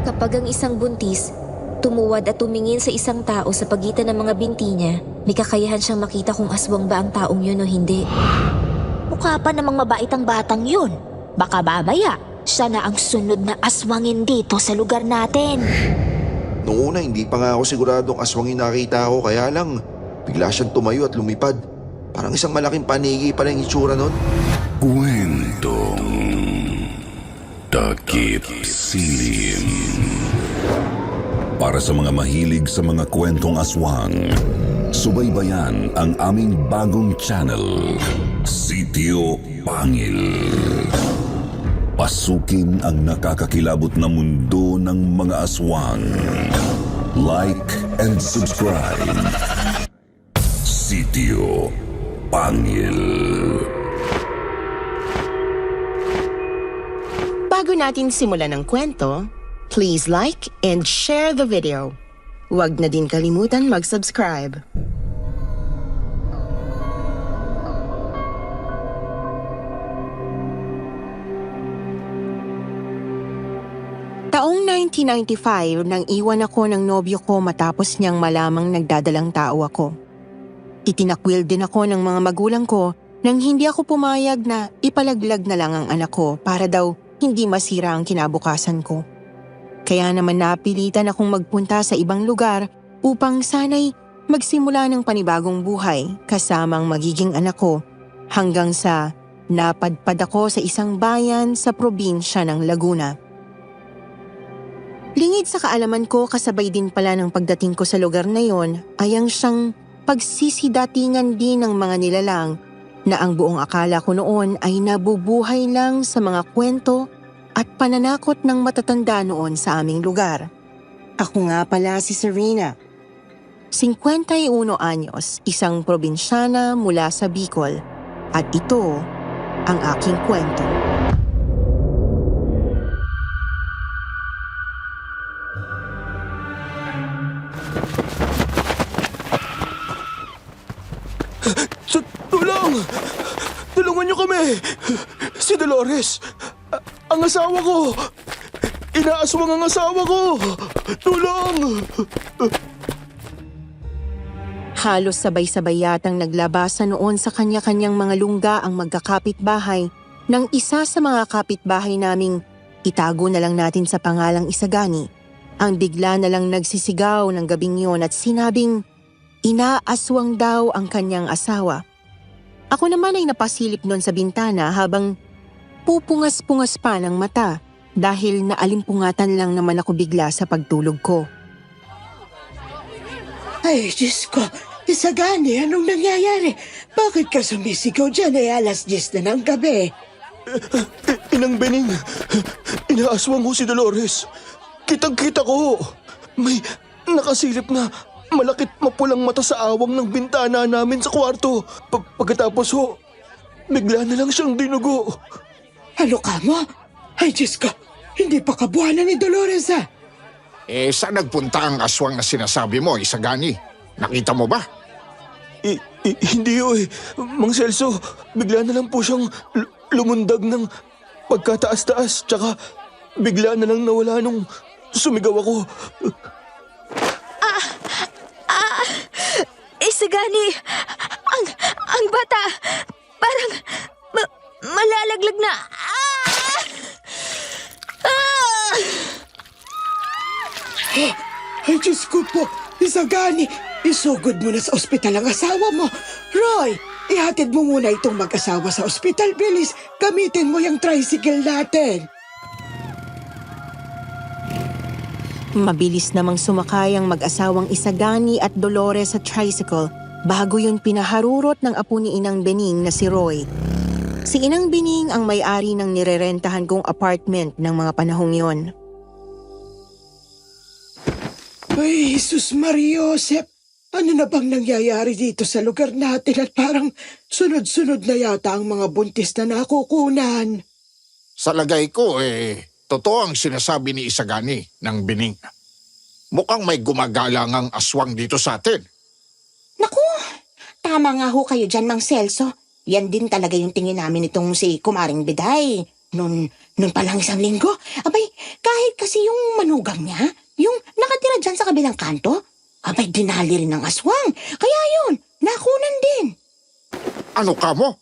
Kapag ang isang buntis, tumuwad at tumingin sa isang tao sa pagitan ng mga binti niya, may kakayahan siyang makita kung aswang ba ang taong yun o hindi. Mukha pa namang mabait ang batang yun. Baka mamaya, siya na ang sunod na aswangin dito sa lugar natin. Noong una, hindi pa nga ako siguradong aswangin nakita ko, kaya lang bigla siyang tumayo at lumipad. Parang isang malaking panigi pa lang itsura nun. Kwentong Takip Silim. Para sa mga mahilig sa mga kwentong aswang, subaybayan ang aming bagong channel, Sitio Pangil. Pasukin ang nakakakilabot na mundo ng mga aswang. Like and subscribe. Sitio Pangil. Bago natin simulan ang kwento, please like and share the video. Huwag na din kalimutan mag-subscribe. Taong 1995 nang iwan ako ng nobyo ko matapos niyang malamang nagdadalang tao ako. Itinakwil din ako ng mga magulang ko nang hindi ako pumayag na ipalaglag na lang ang anak ko para daw hindi masira ang kinabukasan ko. Kaya naman napilitan akong magpunta sa ibang lugar upang sana'y magsimula ng panibagong buhay kasamang magiging anak ko hanggang sa napadpad ako sa isang bayan sa probinsya ng Laguna. Lingid sa kaalaman ko kasabay din pala ng pagdating ko sa lugar na yon ay ang siyang pagsisidatingan din ng mga nilalang na ang buong akala ko noon ay nabubuhay lang sa mga kwento at pananakot ng matatanda noon sa aming lugar. Ako nga pala si Serena. 51 anyos, isang probinsyana mula sa Bicol. At ito ang aking kwento. Tulong! Tulungan niyo kami! Si Dolores! Ang asawa ko! Inaaswang ang asawa ko! Tulong! Halos sabay-sabay yatang naglabasa noon sa kanya-kanyang mga lungga ang magkakapitbahay nang isa sa mga kapitbahay naming itago na lang natin sa pangalang Isagani. Ang bigla na lang nagsisigaw ng gabing yon at sinabing inaaswang daw ang kanyang asawa. Ako naman ay napasilip noon sa bintana habang pupungas-pungas pa ng mata dahil naalimpungatan lang naman ako bigla sa pagtulog ko. Ay, Diyos ko! Isagani, anong nangyayari? Bakit ka sumisigaw dyan alas 10 na ng gabi? Inang Bening, inaaswang ho si Dolores. Kitang-kita ko. May nakasilip na malakit mapulang mata sa awang ng bintana namin sa kwarto. Pagkatapos ho, bigla na lang siyang dinugo. Ano ka mo? Ay, Diyos ko! Hindi pa kabuhanan ni Dolores, ah! Saan nagpunta ang aswang na sinasabi mo, Isagani? Nakita mo ba? Hindi ho eh. Mang Celso, bigla na lang po siyang lumundag ng pagkataas-taas. Tsaka bigla na lang nawala nung sumigaw ako. Isagani, ang bata, parang malalaglag na. Ay, Diyos ko po! Isagani, isugod mo na sa ospital ang asawa mo. Roy, ihatid mo muna itong mag-asawa sa ospital. Bilis, gamitin mo yung tricycle natin. Mabilis namang sumakay ang mag-asawang Isagani at Dolores sa tricycle bago yun pinaharurot ng apo ni Inang Bening na si Roy. Si Inang Bening ang may-ari ng nirerentahan kong apartment ng mga panahong yon. Ay, Jesus Mariosep! Ano na bang nangyayari dito sa lugar natin at parang sunod-sunod na yata ang mga buntis na nakukunan? Sa lagay ko, totoo ang sinasabi ni Isagani ng Bening. Mukhang may gumagalangang aswang dito sa atin. Naku, tama nga ho kayo dyan, Mang Celso. Yan din talaga yung tingin namin itong si Kumaring Biday. Noon pa lang 1 linggo, abay, kahit kasi yung manugang niya, yung nakatira dyan sa kabilang kanto, abay dinali rin ng aswang. Kaya yun, nakunan din. Ano ka mo?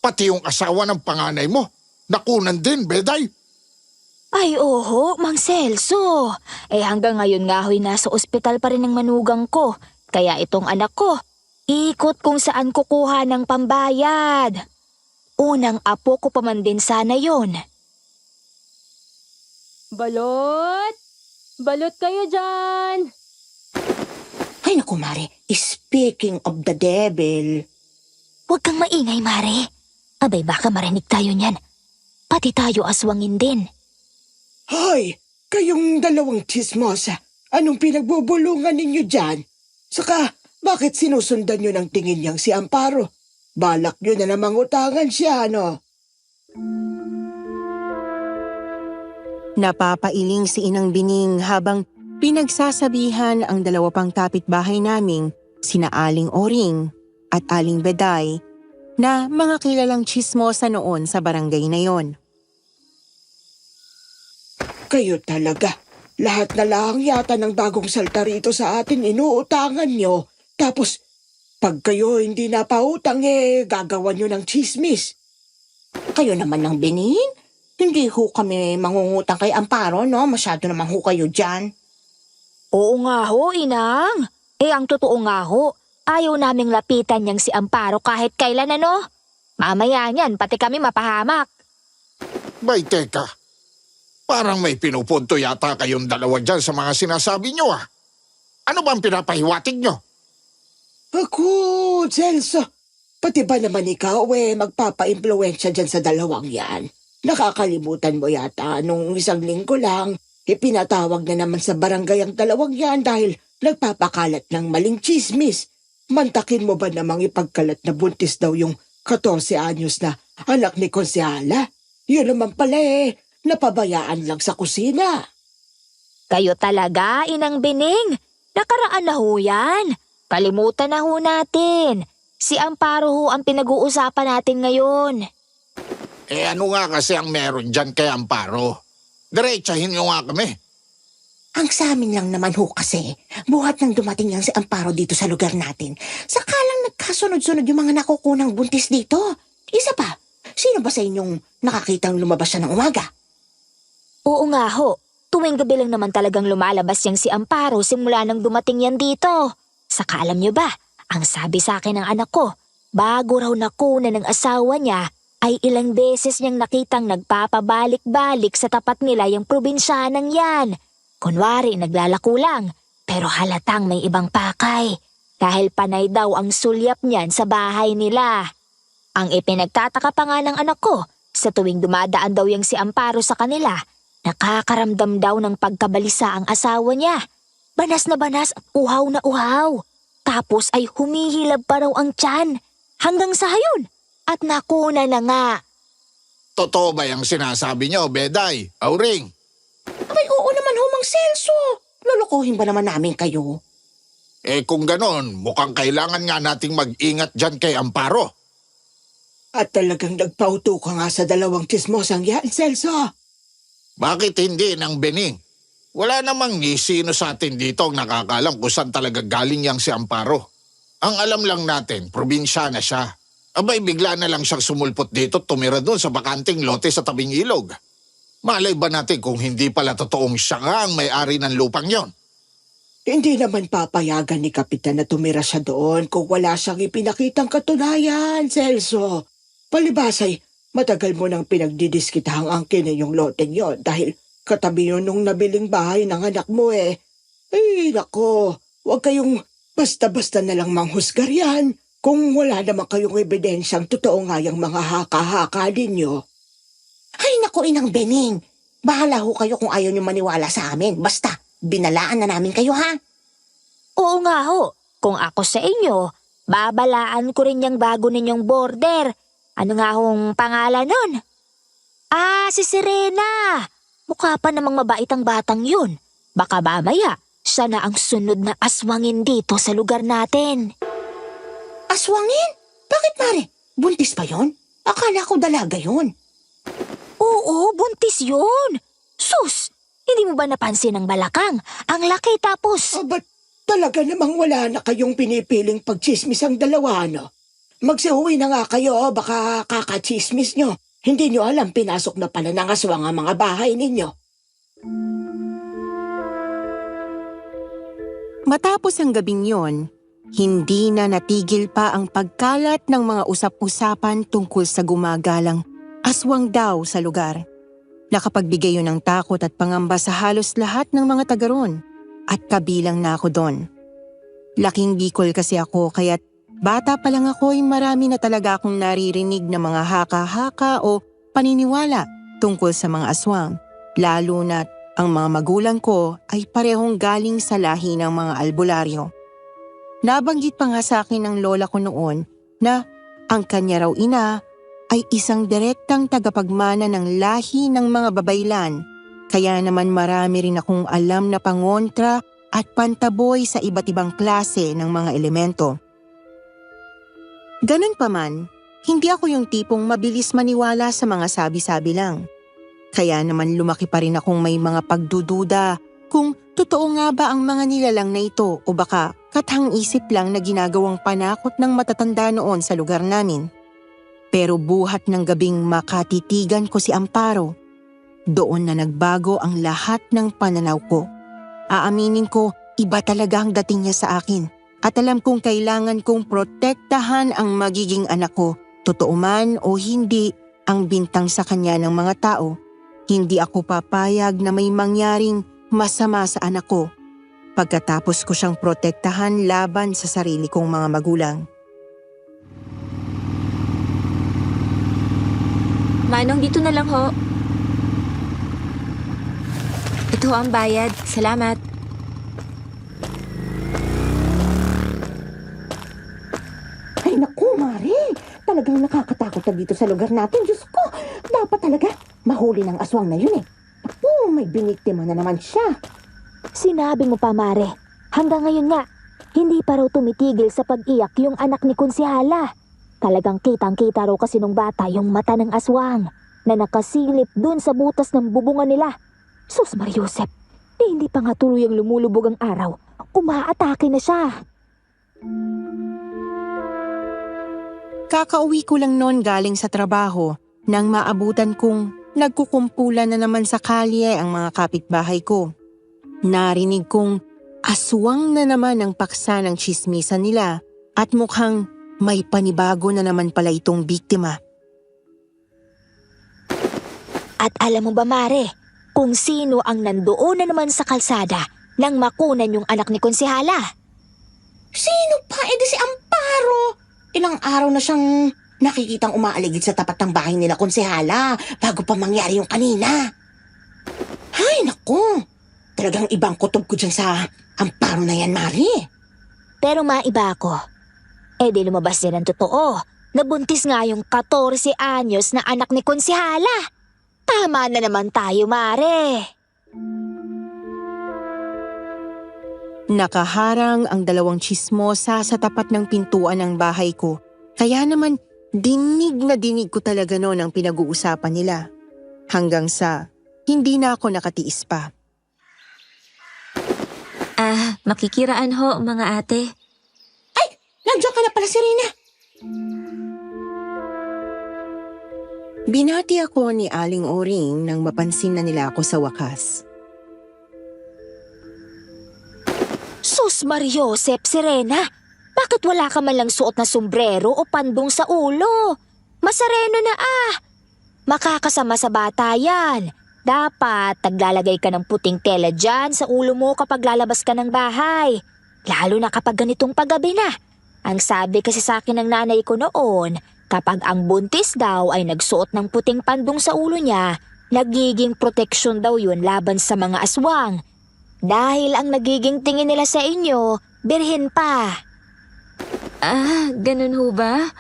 Pati yung asawa ng panganay mo, nakunan din, Beday. Ay, oho, Mang Celso. Hanggang ngayon nga ho'y nasa ospital pa rin ang manugang ko. Kaya itong anak ko, ikot kung saan kukuha ng pambayad. Unang apo ko pa man din sana yon. Balot! Balot kayo dyan! Ay naku, Mare, speaking of the devil, Huwag kang maingay, Mare. Abay, baka marinig tayo niyan. Pati tayo aswangin din. Hoy, kayong dalawang chismosa, anong pinagbubulungan ninyo dyan? Saka, bakit sinusundan nyo ng tingin niyang si Amparo? Balak nyo na namang utangan siya, ano? Napapailing si Inang Bining habang pinagsasabihan ang dalawa pang kapitbahay naming sina Aling Oring at Aling Beday na mga kilalang chismosa noon sa barangay na yon. Kayo talaga. Lahat na lang yata ng bagong salta rito sa atin inuutangan nyo. Tapos, pag kayo hindi napautang gagawan nyo ng chismis. kayo naman ng Bening. Hindi ho kami mangungutang kay Amparo, no? Masyado naman ho kayo dyan. Oo nga ho, Inang. Ang totoo nga ho, ayaw naming lapitan niyang si Amparo kahit kailan ano. Mamaya niyan, pati kami mapahamak. Bay, teka. Parang may pinupunto yata kayong dalawa dyan sa mga sinasabi nyo, ah. Ano bang pinapahiwatig nyo? Ako, Celso. Pati ba naman ikaw magpapa-impluensya dyan sa dalawang yan? Nakakalimutan mo yata nung isang linggo lang, ipinatawag na naman sa barangay ang dalawang yan dahil nagpapakalat ng maling chismis. Mantakin mo ba namang ipagkalat na buntis daw yung 14 anyos na anak ni Konsehala? Yun naman pala napabayaan lang sa kusina. Kayo talaga, Inang Bining. Nakaraan na ho yan. Kalimutan na ho natin. Si Amparo ho ang pinag-uusapan natin ngayon. Ano nga kasi ang meron dyan kay Amparo? Diretsahin nyo nga kami. Ang sa amin lang naman ho kasi, buhat nang dumating yan si Amparo dito sa lugar natin, saka lang nagkasunod-sunod yung mga nakukunang buntis dito. Isa pa, sino ba sa inyong nakakitang lumabas siya ng umaga? Oo nga ho. Tuwing gabi lang naman talagang lumalabas yang si Amparo simula nang dumating yan dito. Saka alam niyo ba, ang sabi sa akin ng anak ko, bago raw nakuna ng asawa niya, ay ilang beses niyang nakitang nagpapabalik-balik sa tapat nila yung probinsyanang yan. Kunwari naglalako lang, pero halatang may ibang pakay. Dahil panay daw ang sulyap niyan sa bahay nila. Ang ipinagtataka pa nga ng anak ko, sa tuwing dumadaan daw yung si Amparo sa kanila, nakakaramdam daw ng pagkabalisa ang asawa niya. Banas na banas at uhaw na uhaw. Tapos ay humihilab pa raw ang tiyan. Hanggang sa hayon. At nakuna na nga. Totoo ba yung sinasabi nyo, Beday? Auring? Abay, oo naman ho, Mang Celso. Lulukuhin ba naman namin kayo? Kung ganon, mukhang kailangan nga nating mag-ingat dyan kay Amparo. At talagang nagpauto ka nga sa dalawang chismosang yan, Celso. Bakit hindi ng Bening? Wala namang ni sino sa atin dito ang nakakalam kung saan talaga galing yang si Amparo. Ang alam lang natin, probinsya na siya. Abay, bigla na lang siyang sumulpot dito at tumira doon sa bakanting lote sa tabing ilog. Malay ba natin kung hindi pala totoong siya nga ang may-ari ng lupang yon? Hindi naman papayagan ni Kapitan na tumira siya doon kung wala siyang ipinakitang katunayan, Celso. Palibasay, matagal mo nang pinagdidiskitahang angkin yung loteng yon dahil katabi yun nung nabiling bahay ng anak mo Ay, nako, huwag kayong basta-basta na lang manghusgar yan kung wala naman kayong ebidensyang totoo nga yung mga haka-haka ninyo. Ay, naku, Inang Bening. Bahala ho kayo kung ayaw niyo maniwala sa amin. Basta, binalaan na namin kayo, ha? Oo nga ho. Kung ako sa inyo, babalaan ko rin yung bago ninyong border. Ano nga hong pangalan nun? Si Serena. Mukha pa namang mabait ang batang yun. Baka mamaya, siya na ang sunod na aswangin dito sa lugar natin. Aswangin? Bakit, Mare? Buntis pa yon? Akala ko dalaga yon. Oo, buntis yun. Sus, hindi nyo ba napansin ang balakang? Ang laki tapos... Ba't talaga namang wala na kayong pinipiling pagchismis ang dalawa, no? Magsiuwi na nga kayo, baka kakachismis nyo. Hindi nyo alam, pinasok na pala ng aswang ang mga bahay ninyo. Matapos ang gabing yon, hindi na natigil pa ang pagkalat ng mga usap-usapan tungkol sa gumagalang aswang daw sa lugar. Nakapagbigay yun ng takot at pangamba sa halos lahat ng mga taga ron at kabilang na ako doon. Laking Bicol kasi ako kaya't bata pa lang ako ay marami na talaga akong naririnig na mga haka-haka o paniniwala tungkol sa mga aswang, lalo na't ang mga magulang ko ay parehong galing sa lahi ng mga albularyo. Nabanggit pa nga sa akin ng lola ko noon na ang kanya raw ina ay isang direktang tagapagmana ng lahi ng mga babaylan. Kaya naman marami rin akong alam na pangontra at pantaboy sa iba't ibang klase ng mga elemento. Ganun pa man, hindi ako yung tipong mabilis maniwala sa mga sabi-sabi lang. Kaya naman lumaki pa rin akong may mga pagdududa kung totoo nga ba ang mga nilalang na ito o baka kathang-isip lang na ginagawang panakot ng matatanda noon sa lugar namin. Pero buhat ng gabing makatitigan ko si Amparo, doon na nagbago ang lahat ng pananaw ko. Aaminin ko, iba talaga ang dating niya sa akin at alam kong kailangan kong protektahan ang magiging anak ko, totoo man o hindi ang bintang sa kanya ng mga tao. Hindi ako papayag na may mangyaring masama sa anak ko pagkatapos ko siyang protektahan laban sa sarili kong mga magulang. Manong, dito na lang ho. Ito ho ang bayad. Salamat. Ay naku, Mari. Talagang nakakatakot na dito sa lugar natin. Diyos ko, dapat talaga mahuli ng aswang na yun eh. Naku, may biniktima na naman siya. Sinabi mo pa, Mare. Hanggang ngayon nga, hindi pa raw tumitigil sa pag-iyak yung anak ni Konsehala. Talagang kitang-kita raw kasi nung bata yung mata ng aswang na nakasilip dun sa butas ng bubungan nila. Sus Mariusep, hindi pa nga tuloy ang lumulubog ang araw. Umaatake na siya. Kakauwi ko lang noon galing sa trabaho nang maabutan kong nagkukumpulan na naman sa kalye ang mga kapitbahay ko. Narinig kong aswang na naman ang paksa ng tsismisan nila at mukhang may panibago na naman pala itong biktima. At alam mo ba, Mare, kung sino ang nandoon na naman sa kalsada nang makunan yung anak ni Konsehala? Sino pa? Eh di si Amparo. Ilang araw na siyang nakikitang umaaligid sa tapat ng bahay nila Konsehala bago pa mangyari yung kanina. Ay, naku. Talagang ibang kutob ko dyan sa Amparo na yan, Mari. Pero maiba ako. Eh di lumabas din ang totoo. Nabuntis nga yung 14 anyos na anak ni Konsehala. Tama na naman tayo, Mare. Nakaharang ang dalawang tsismosa sa tapat ng pintuan ng bahay ko. Kaya naman dinig na dinig ko talaga noon ang pinag-uusapan nila. Hanggang sa hindi na ako nakatiis pa. Makikiraan ho, mga ate. Ay, nandiyan ka na pala, Serena. Binati ako ni Aling Oring nang mapansin na nila ako sa wakas. Sus Mariosep, Serena, bakit wala ka man lang suot na sombrero o pandong sa ulo? Masareno na Makakasama sa bata yan. Dapat naglalagay ka ng puting tela dyan sa ulo mo kapag lalabas ka ng bahay. Lalo na kapag ganitong paggabi na. Ang sabi kasi sa akin ng nanay ko noon, kapag ang buntis daw ay nagsuot ng puting pandong sa ulo niya, nagiging proteksyon daw yun laban sa mga aswang. Dahil ang nagiging tingin nila sa inyo, birhen pa. Ganun ho ba?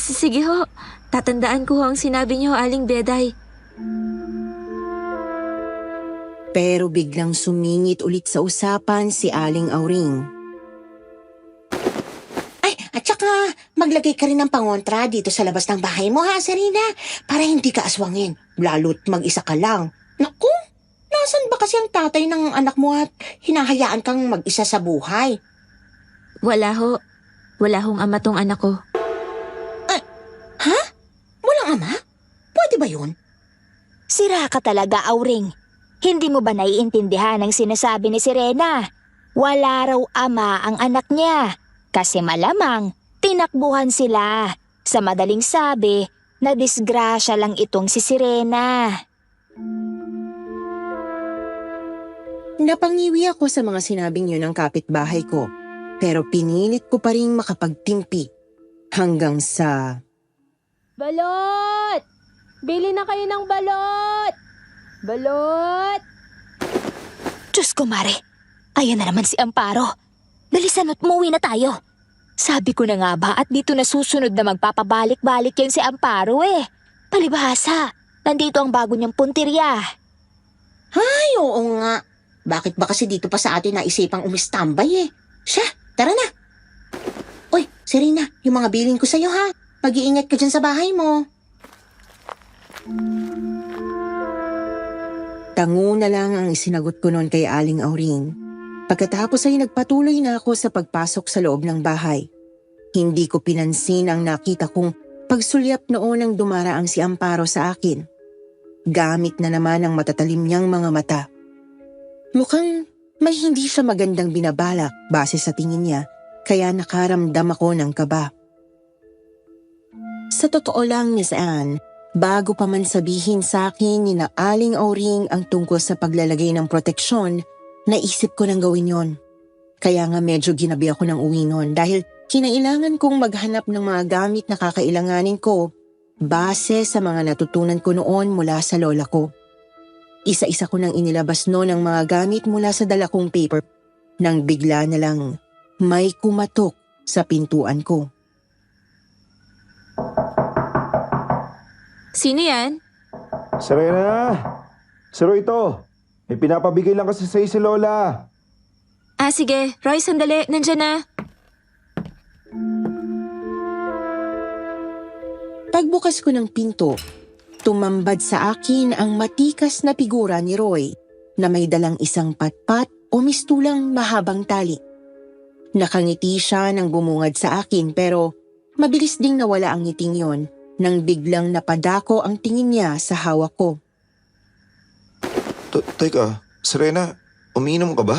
Sige ho, tatandaan ko ho ang sinabi niyo, Aling Beday. Pero biglang sumingit ulit sa usapan si Aling Auring. Ay, at saka maglagay ka rin ng pangontra dito sa labas ng bahay mo, ha, Serena? Para hindi ka aswangin, lalo't mag-isa ka lang. Naku, Nasaan ba kasi ang tatay ng anak mo at hinahayaan kang mag-isa sa buhay? Wala ho. Wala hong ama tong anak ko. Ha? Walang ama? Pwede ba yun? Sira ka talaga, Auring. Hindi mo ba naiintindihan ang sinasabi ni Sirena? Wala raw ama ang anak niya. Kasi malamang, tinakbuhan sila. Sa madaling sabi, na disgrasya lang itong si Sirena. Napangiwi ako sa mga sinabing yun ng kapitbahay ko, pero pinilit ko pa rin makapagtimpi hanggang sa... Balot! Bili na kayo ng balot! Balot! Diyos ko, Mare. Ayan na naman si Amparo. Dalisan at umuwi na tayo. Sabi ko na nga ba at dito na susunod na magpapabalik-balik yan si Amparo eh. Palibhasa, nandito ang bago niyang puntirya. Ay, oo nga. Bakit ba kasi dito pa sa atin naisipang umistambay eh? Siya, tara na. Uy, Serena, yung mga bilin ko sa'yo ha. Mag-iingat ka dyan sa bahay mo. Tango na lang ang isinagot ko noon kay Aling Auring. Pagkatapos ay nagpatuloy na ako sa pagpasok sa loob ng bahay. Hindi ko pinansin ang nakita kong pagsulyap noon ng dumaraang si Amparo sa akin. Gamit na naman ang matatalim niyang mga mata. Mukhang may hindi siya magandang binabalak base sa tingin niya, kaya nakaramdam ako ng kaba. Sa totoo lang, Miss Anne, bago pa man sabihin sa akin ni na Aling Auring ang tungkol sa paglalagay ng proteksyon, naisip ko nang gawin yon. Kaya nga medyo ginabi ako ng uwi noon dahil kinailangan kong maghanap ng mga gamit na kakailanganin ko base sa mga natutunan ko noon mula sa lola ko. Isa-isa ko nang inilabas noon ang mga gamit mula sa dala kong paper nang bigla na lang may kumatok sa pintuan ko. Sino yan? Serena! Siro ito! May pinapabigay lang kasi sa'yo si Lola. Ah, sige. Roy, sandali. Nandyan na. Pagbukas ko ng pinto, tumambad sa akin ang matikas na figura ni Roy na may dalang isang patpat o mistulang mahabang tali. Nakangiti siya nang bumungad sa akin pero mabilis ding nawala ang ngiting yon nang biglang napadako ang tingin niya sa hawak ko. Teka, Serena, umiinom ka ba?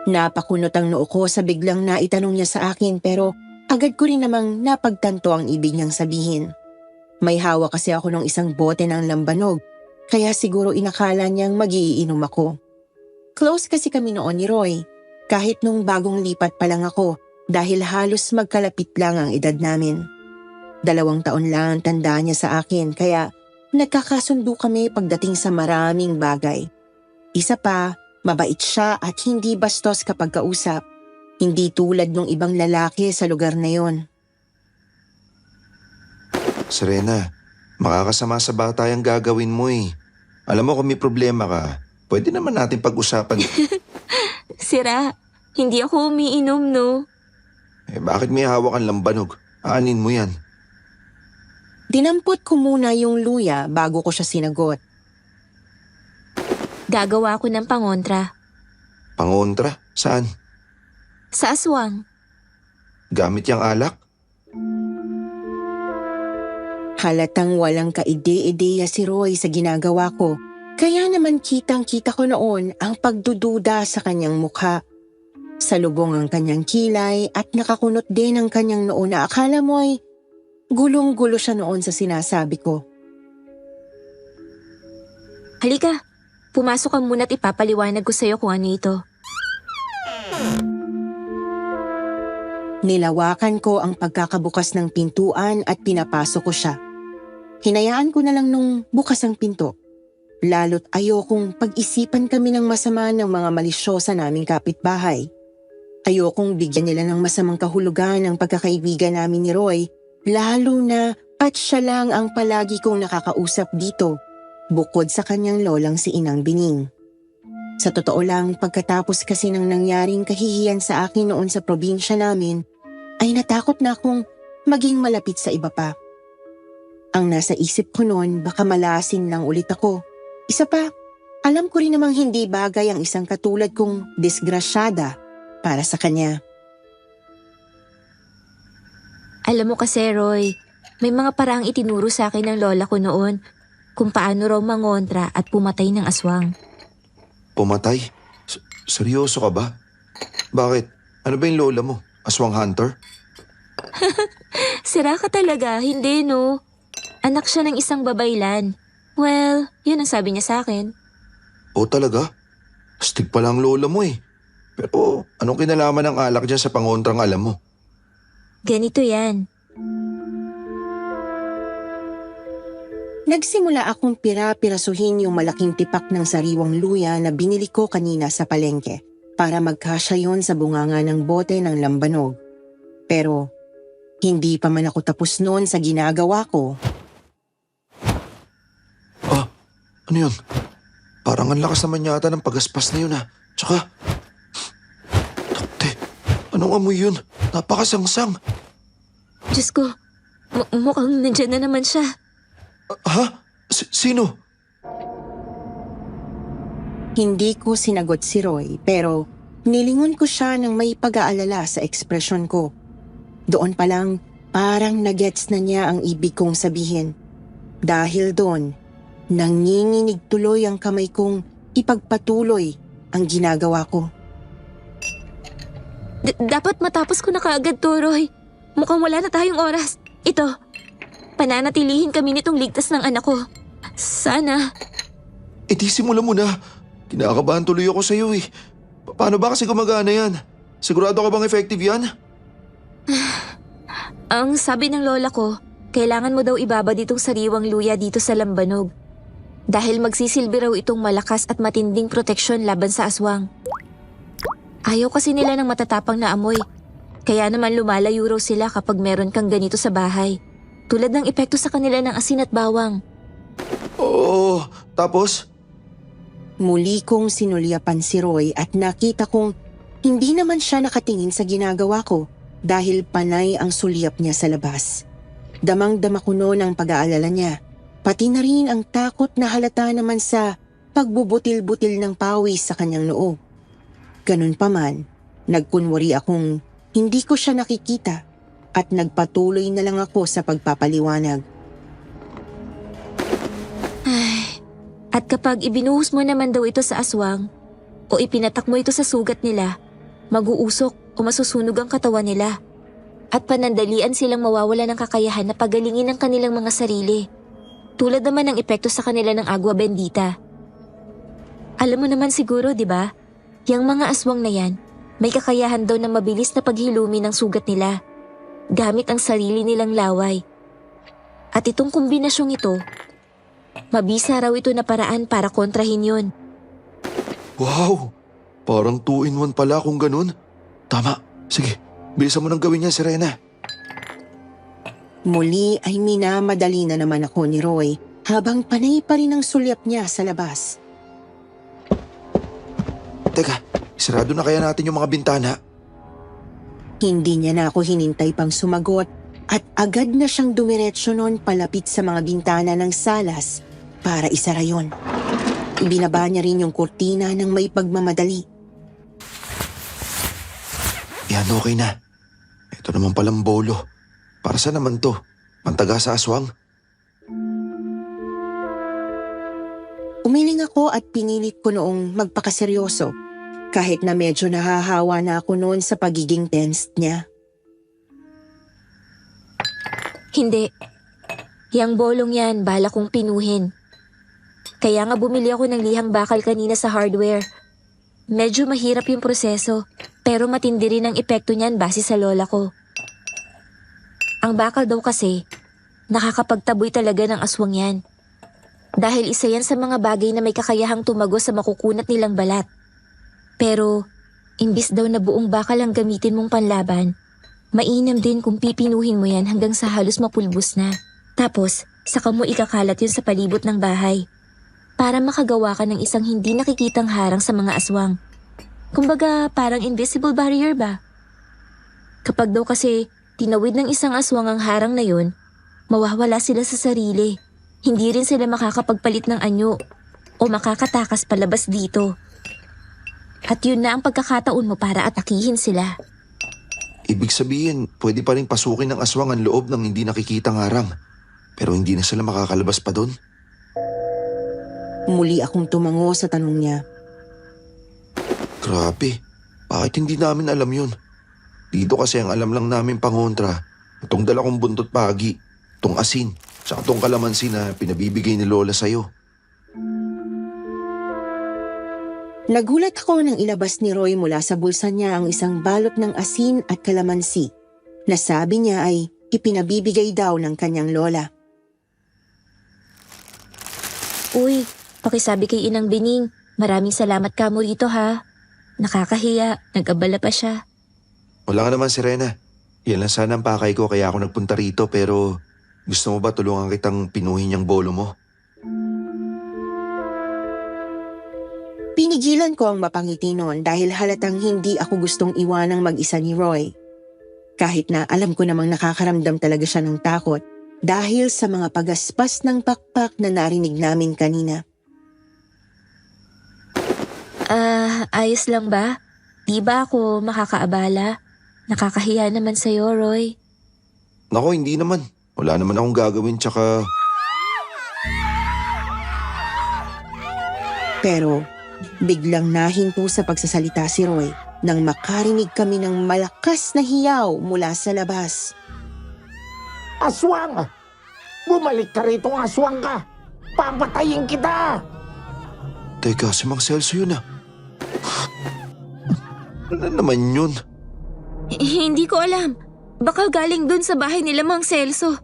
Napakunot ang noo ko sa biglang naitanong niya sa akin pero agad ko rin namang napagtanto ang ibig niyang sabihin. May hawak kasi ako ng isang bote ng lambanog, kaya siguro inakala niyang magiiinom ako. Close kasi kami noon ni Roy, kahit nung bagong lipat pa lang ako dahil halos magkalapit lang ang edad namin. 2 taon lang ang tanda niya sa akin kaya nagkakasundo kami pagdating sa maraming bagay. Isa pa, mabait siya at hindi bastos kapag kausap. Hindi tulad ng ibang lalaki sa lugar na yon. Serena, makakasama sa bata yung gagawin mo eh. Alam mo kung may problema ka, pwede naman natin pag-usapan. Sira, hindi ako umiinom, no? Bakit may hawak ang lambanog? Aanin mo yan. Dinampot ko muna yung luya bago ko siya sinagot. Gagawa ko ng pangontra. Pangontra? Saan? Sa aswang. Gamit yung alak? Halatang walang kaide-ideya si Roy sa ginagawa ko. Kaya naman kitang-kita ko noon ang pagdududa sa kanyang mukha. Salubong ang kanyang kilay at nakakunot din ang kanyang noo na akala mo ay gulong-gulo siya noon sa sinasabi ko. Halika, pumasok ka muna at ipapaliwanag ko sa'yo kung ano ito. Nilawakan ko ang pagkakabukas ng pintuan at pinapasok ko siya. Hinayaan ko na lang nung bukas ang pinto. Lalo't ayokong pag-isipan kami ng masama ng mga malisyosa naming kapitbahay. Ayokong bigyan nila ng masamang kahulugan ang pagkakaibigan namin ni Roy, lalo na at siya lang ang palagi kong nakakausap dito, bukod sa kanyang lolang si Inang Bining. Sa totoo lang, pagkatapos kasi ng nangyaring kahihiyan sa akin noon sa probinsya namin, ay natakot na akong maging malapit sa iba pa. Ang nasa isip ko noon, baka malasin lang ulit ako. Isa pa, alam ko rin namang hindi bagay ang isang katulad kong disgrasyada para sa kanya. Alam mo kasi, Roy, may mga paraang itinuro sa akin ng lola ko noon kung paano raw mangontra at pumatay ng aswang. Pumatay? Seryoso ka ba? Bakit? Ano ba yung lola mo? Aswang hunter? Sira ka talaga, hindi no? Anak siya ng isang babaylan. Well, yun ang sabi niya sa akin. O talaga? Astig pala ang lola mo eh. Pero anong kinalaman ng alak dyan sa pangontrang alam mo? Ganito yan. Nagsimula akong pira-pirasuhin yung malaking tipak ng sariwang luya na binili ko kanina sa palengke para magkasya yon sa bunganga ng bote ng lambanog. Pero hindi pa man ako tapos noon sa ginagawa ko. Ano yun? Parang ang lakas naman yata ng pagaspas na yun ha. Tsaka, takte, anong amoy yun? Napakasangsang. Diyos ko, mukhang nandyan na naman siya. Ha? Sino? Hindi ko sinagot si Roy pero nilingon ko siya ng may pag-aalala sa ekspresyon ko. Doon pa lang parang nagets na niya ang ibig kong sabihin. Dahil doon, nanginginig tuloy ang kamay kong ipagpatuloy ang ginagawa ko. Dapat matapos ko na kaagad to, Roy. Mukhang wala na tayong oras. Ito, pananatilihin kami nitong ligtas ng anak ko. Sana. E di simulan mo na. Kinakabahan tuloy ako sa'yo eh. Paano ba kasi gumagana yan? Sigurado ka bang effective yan? Ang sabi ng lola ko, kailangan mo daw ibaba ditong sariwang luya dito sa lambanog. Dahil magsisilbi raw itong malakas at matinding proteksyon laban sa aswang. Ayaw kasi nila ng matatapang na amoy. Kaya naman lumalayo raw sila kapag meron kang ganito sa bahay. Tulad ng epekto sa kanila ng asin at bawang. Oo, tapos? Muli kong sinulyapan si Roy at nakita kong hindi naman siya nakatingin sa ginagawa ko dahil panay ang sulyap niya sa labas. Damang-dama ko noon ang pag-aalala niya. Pati na rin ang takot na halata naman sa pagbubutil-butil ng pawis sa kanyang noo. Ganun pa man, nagkunwari akong hindi ko siya nakikita at nagpatuloy na lang ako sa pagpapaliwanag. At kapag ibinuhos mo naman daw ito sa aswang o ipinatak mo ito sa sugat nila, mag-uusok o masusunog ang katawan nila. At panandalian silang mawawala ng kakayahan na pagalingin ang kanilang mga sarili. Tulad naman ng epekto sa kanila ng agwa bendita. Alam mo naman siguro, di ba? Yang mga aswang na yan, may kakayahan daw na mabilis na paghilumi ng sugat nila gamit ang sarili nilang laway. At itong kombinasyong ito, mabisa raw ito na paraan para kontrahin yun. Wow! Parang 2-in-1 pala kung ganun. Tama. Sige, bilisan mo nang gawin yan, Serena. Muli ay minamadali na naman ako ni Roy habang panay pa rin ang sulyap niya sa labas. Teka, sarado na kaya natin yung mga bintana? Hindi niya na ako hinintay pang sumagot at agad na siyang dumiretso noon palapit sa mga bintana ng salas para isara yon. Ibinaba niya rin yung kurtina ng may pagmamadali. Yan, okay na. Ito naman palang bolo. Para saan naman to? Pantaga sa aswang? Umiling ako at pinilit ko noong magpakaseryoso kahit na medyo nahahawa na ako noon sa pagiging tensed niya. Hindi. Yang bolong yan, bala kong pinuhin. Kaya nga bumili ako ng lihang bakal kanina sa hardware. Medyo mahirap yung proseso, pero matindi rin ang epekto niyan base sa lola ko. Ang bakal daw kasi, nakakapagtaboy talaga ng aswang yan. Dahil isa yan sa mga bagay na may kakayahang tumagos sa makukunat nilang balat. Pero, imbis daw na buong bakal ang gamitin mong panlaban, mainam din kung pipinuhin mo yan hanggang sa halos mapulbos na. Tapos, saka mo ikakalat yun sa palibot ng bahay. Para makagawa ka ng isang hindi nakikitang harang sa mga aswang. Kumbaga, parang invisible barrier ba? Kapag daw kasi tinawid ng isang aswang ang harang na yun, mawawala sila sa sarili. Hindi rin sila makakapagpalit ng anyo o makakatakas palabas dito. At yun na ang pagkakataon mo para atakihin sila. Ibig sabihin, pwede pa rin pasukin ng aswang ang loob ng hindi nakikitang harang. Pero hindi na sila makakalabas pa doon. Muli akong tumango sa tanong niya. Grabe, bakit hindi namin alam yun? Dito kasi ang alam lang namin pangontra, itong dala kong buntot pagi, itong asin, tsaka itong kalamansi na pinabibigay ni Lola sa'yo. Nagulat ako nang ilabas ni Roy mula sa bulsa niya ang isang balot ng asin at kalamansi na sabi niya ay ipinabibigay daw ng kanyang lola. Uy, pakisabi kay Inang Bening, maraming salamat ka mo rito ha. Nakakahiya, nag-abala pa siya. Wala ka naman, Serena. Yan lang sana ang pakay ko kaya ako nagpunta rito pero gusto mo ba tulungan kitang pinuhin yung bolo mo? Pinigilan ko ang mapangiti noon dahil halatang hindi ako gustong iwanang mag-isa ni Roy. Kahit na alam ko namang nakakaramdam talaga siya ng takot dahil sa mga pagaspas ng pakpak na narinig namin kanina. Ayos lang ba? Di ba ako makakaabala? Nakakahiya naman sa'yo, Roy. Nako, hindi naman. Wala naman akong gagawin tsaka... Pero biglang nahinto sa pagsasalita si Roy nang makarinig kami ng malakas na hiyaw mula sa labas. Aswang! Bumalik ka rito, aswang ka! Papatayin kita! Teka, si Mang Celso yun ah. Ano naman yun? Hindi ko alam. Baka galing dun sa bahay nila Mang Celso.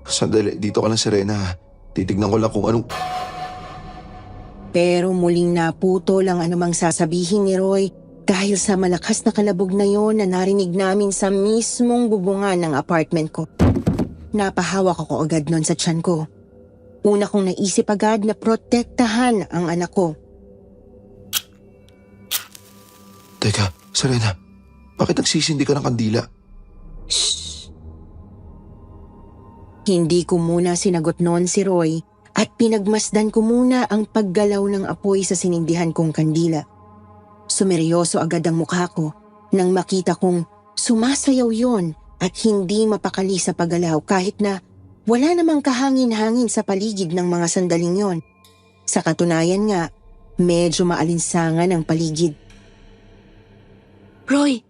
Sandali, dito ka lang, Serena. Titignan ko lang kung anong... Pero muling naputo lang anumang sasabihin ni Roy dahil sa malakas na kalabog na yon na narinig namin sa mismong bubungan ng apartment ko. Napahawak ako agad nun sa tiyan ko. Una kong naisip agad na protektahan ang anak ko. Teka, Serena. Bakit nagsisindi ka ng kandila? Hindi ko muna sinagot noon si Roy at pinagmasdan ko muna ang paggalaw ng apoy sa sinindihan kong kandila. Sumeryoso agad ang mukha ko nang makita kong sumasayaw yon at hindi mapakali sa paggalaw kahit na wala namang kahangin-hangin sa paligid ng mga sandaling yon. Sa katunayan nga, medyo maalinsangan ang paligid. Roy!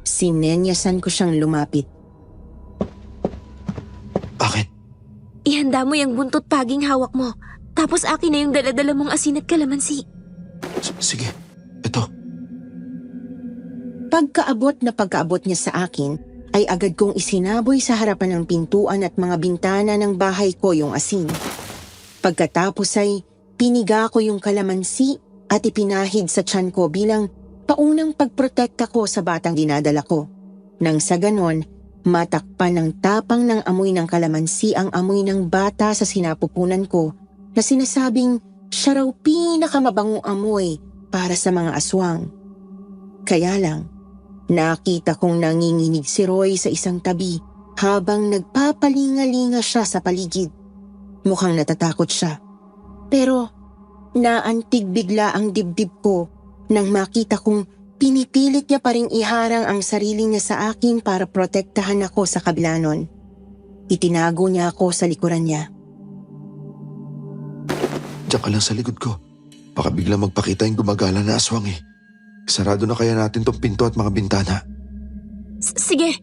Sinenyasan ko siyang lumapit. Bakit? Ihanda mo yung buntot paging hawak mo. Tapos akin na yung daladala mong asin at kalamansi. Sige, ito. Pagkaabot niya sa akin, ay agad kong isinaboy sa harapan ng pintuan at mga bintana ng bahay ko yung asin. Pagkatapos ay piniga ko yung kalamansi at ipinahid sa tiyan ko bilang paunang pagprotekta ko sa batang dinadala ko. Nang sa ganon, matakpan ng tapang ng amoy ng kalamansi ang amoy ng bata sa sinapupunan ko na sinasabing siya raw pinakamabangong amoy para sa mga aswang. Kaya lang, nakita kong nanginginig si Roy sa isang tabi habang nagpapalingalinga siya sa paligid. Mukhang natatakot siya. Pero naantig bigla ang dibdib ko nang makita kong pinipilit niya pa ring iharang ang sarili niya sa akin para protektahan ako sa kabila nun. Itinago niya ako sa likuran niya. Diyan ka lang sa likod ko. Baka bigla magpakita yung gumagala na aswang eh. Sarado na kaya natin tong pinto at mga bintana. Sige!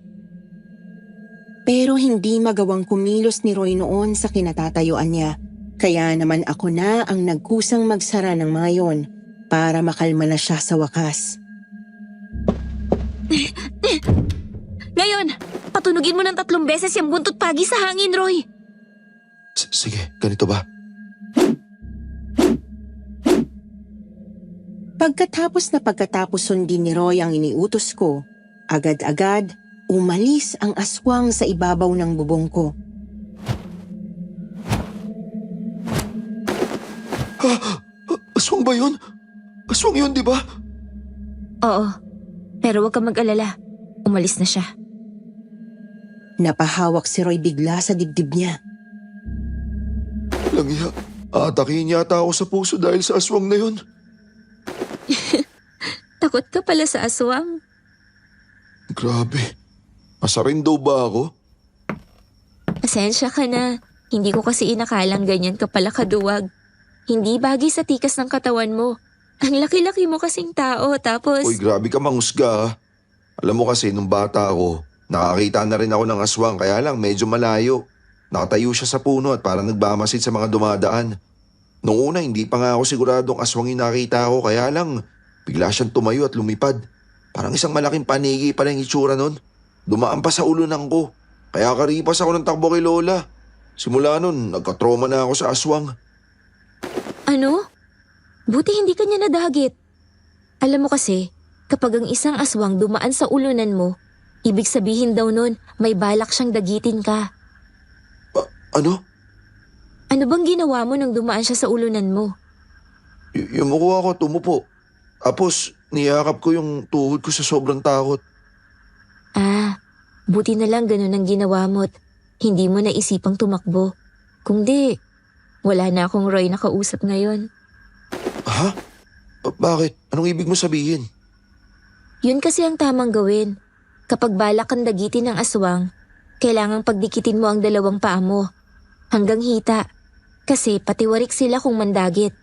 Pero hindi magawang kumilos ni Roy noon sa kinatatayuan niya. Kaya naman ako na ang nagkusang magsara ng mga yon para makalma na siya sa wakas. Ngayon, patunugin mo ng 3 beses yung buntot pagi sa hangin, Roy. Sige, ganito ba? Pagkatapos sundin ni Roy ang iniutos ko, agad-agad umalis ang aswang sa ibabaw ng bubong ko. Aswang ba yun? Aswang yun, di ba? Oo, pero huwag kang mag-alala. Umalis na siya. Napahawak si Roy bigla sa dibdib niya. Langya, atakihin yata ako sa puso dahil sa aswang na yun. Takot ka pala sa aswang. Grabe. Masarin daw ba ako? Pasensya ka na. Hindi ko kasi inakalang ganyan ka pala kaduwag. Hindi bagay sa tikas ng katawan mo. Ang laki-laki mo kasing tao, tapos... Uy, grabe ka mangusga ha. Alam mo kasi, nung bata ako, nakakita na rin ako ng aswang, kaya lang medyo malayo. Nakatayo siya sa puno at parang nagbamasid sa mga dumadaan. Noong una, hindi pa nga ako siguradong aswang yung nakita ko, kaya lang bigla siyang tumayo at lumipad. Parang isang malaking panigi pa lang itsura nun. Dumaan pa sa ulunan ko. Kaya karipas ako ng takbo kay Lola. Simula nun, nagka-trauma na ako sa aswang. Ano? Buti hindi ka niya nadagit. Alam mo kasi, kapag ang isang aswang dumaan sa ulunan mo, ibig sabihin daw nun, may balak siyang dagitin ka. Ano? Ano bang ginawa mo nung dumaan siya sa ulunan mo? Yumuko ako, tumupo. Tapos, niyakap ko yung tuhod ko sa sobrang takot. Ah, buti na lang ganun ang ginawa mo't hindi mo naisipang tumakbo. Kung di, wala na akong Roy na kausap ngayon. Ha? Bakit? Anong ibig mo sabihin? Yun kasi ang tamang gawin. Kapag balak kang dagitin ng aswang, kailangang pagdikitin mo ang dalawang paa mo. Hanggang hita. Kasi patiwarik sila kung mandagit.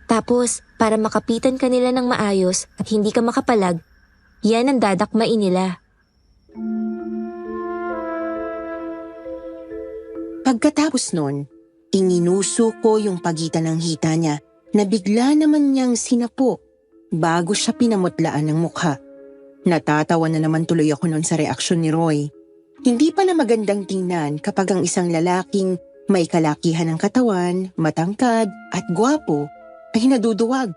Tapos, para makapitan ka nila ng maayos at hindi ka makapalag, yan ang dadakmain nila. Pagkatapos nun, ininuso ko yung pagitan ng hita niya na bigla naman niyang sinapo bago siya pinamutlaan ng mukha. Natatawa na naman tuloy ako nun sa reaksyon ni Roy. Hindi pala magandang tingnan kapag ang isang lalaking may kalakihan ng katawan, matangkad at gwapo ay naduduwag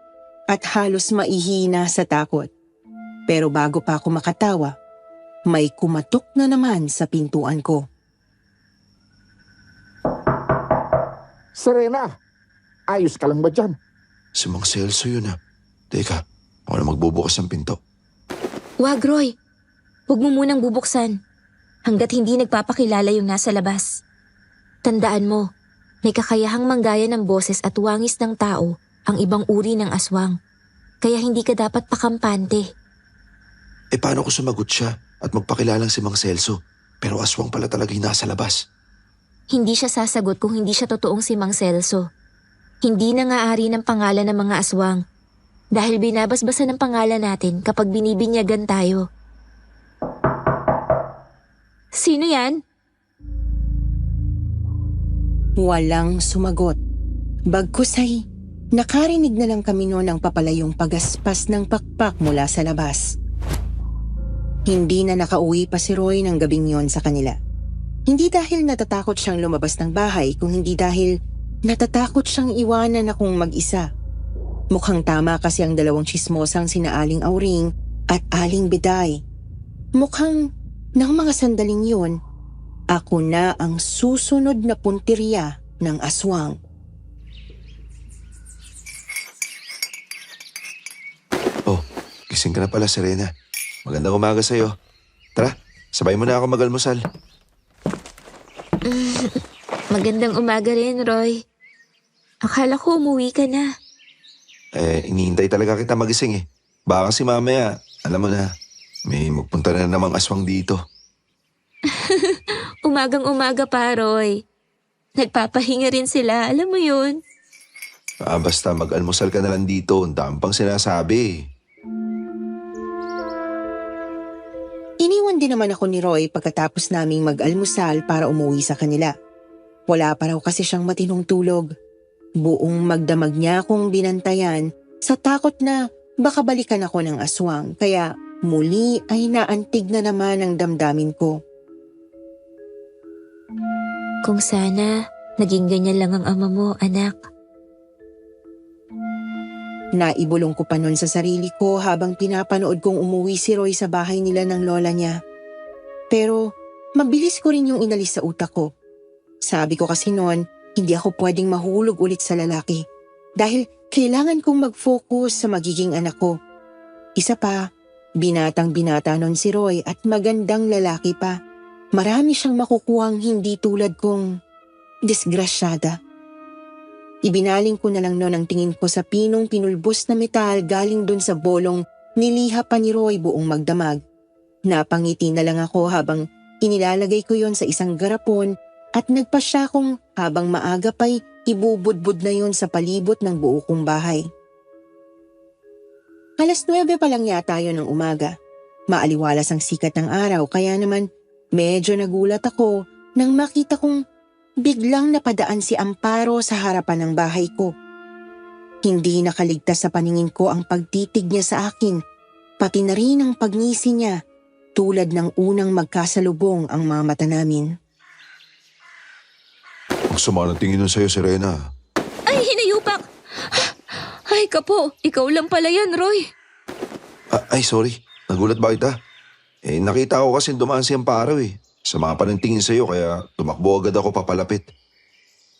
at halos maihina sa takot. Pero bago pa ako makatawa, may kumatok na naman sa pintuan ko. Serena, ayos ka lang ba dyan? Si Mang Celso yun ha. Teka, ako na magbubukas ng pinto. Wag, Roy. Huwag mo munang bubuksan hanggat hindi nagpapakilala yung nasa labas. Tandaan mo, may kakayahang manggaya ng boses at wangis ng tao ang ibang uri ng aswang. Kaya hindi ka dapat pakampante. Paano ko sumagot siya at magpakilalang si Mang Celso? Pero aswang pala talaga yung nasa labas. Hindi siya sasagot kung hindi siya totoong si Mang Celso. Hindi nangaari ng pangalan ng mga aswang dahil binabasbasan ng pangalan natin kapag binibinyagan tayo. Sino yan? Walang sumagot. Bagkus ay nakarinig na lang kami noon ng papalayong pagaspas ng pakpak mula sa labas. Hindi na nakauwi pa si Roy ng gabing yon sa kanila. Hindi dahil natatakot siyang lumabas ng bahay, kung hindi dahil natatakot siyang iwanan akong mag-isa. Mukhang tama kasi ang dalawang tsismosang sina Aling Auring at Aling Biday. Mukhang nang mga sandaling yun, ako na ang susunod na puntirya ng aswang. Oh, gising ka na pala, Serena. Magandang umaga sa'yo. Tara, sabay mo na ako mag-almusal. Magandang umaga rin, Roy. Akala ko umuwi ka na. Inihintay talaga kita magising eh. Baka kasi mamaya, alam mo na, may magpunta na namang aswang dito. Umagang-umaga pa, Roy. Nagpapahinga rin sila, alam mo yun. Basta mag-almusal ka na lang dito, ang dami pang sinasabi. Iniwan din naman ako ni Roy pagkatapos naming mag-almusal para umuwi sa kanila. Wala pa raw kasi siyang matinong tulog. Buong magdamag niya akong binantayan sa takot na baka balikan ako ng aswang, kaya muli ay naantig na naman ang damdamin ko. Kung sana, naging ganyan lang ang ama mo, anak. Naibulong ko pa nun sa sarili ko habang pinapanood kong umuwi si Roy sa bahay nila ng lola niya. Pero mabilis ko rin yung inalis sa utak ko. Sabi ko kasi noon, hindi ako pwedeng mahulog ulit sa lalaki dahil kailangan kong mag-focus sa magiging anak ko. Isa pa, binatang-binata nun si Roy at magandang lalaki pa. marami siyang makukuhang hindi tulad kong disgrasyada. Ibinaling ko na lang noon ang tingin ko sa pinong pinulbos na metal galing dun sa bolong niliha pa ni Roy buong magdamag. Napangiti na lang ako habang inilalagay ko yon sa isang garapon at nagpasya kong habang maaga pa'y ibubudbud na yon sa palibot ng buo kong bahay. 9:00 pa lang yata yon ng umaga. Maaliwalas ang sikat ng araw kaya naman medyo nagulat ako nang makita kong biglang napadaan si Amparo sa harapan ng bahay ko. Hindi nakaligtas sa paningin ko ang pagtitig niya sa akin, pati na rin ang pagngisi niya. Tulad ng unang magkasalubong ang mga mata namin. Ang sama ng tingin nun sa'yo, Serena. Ay, hinayupak! Ay, kapo, ikaw lang pala yan, Roy. Ay, sorry. Nagulat ba kita? Nakita ko kasi dumaan si Amparo eh. Sama pa ng tingin sa'yo kaya tumakbo agad ako papalapit.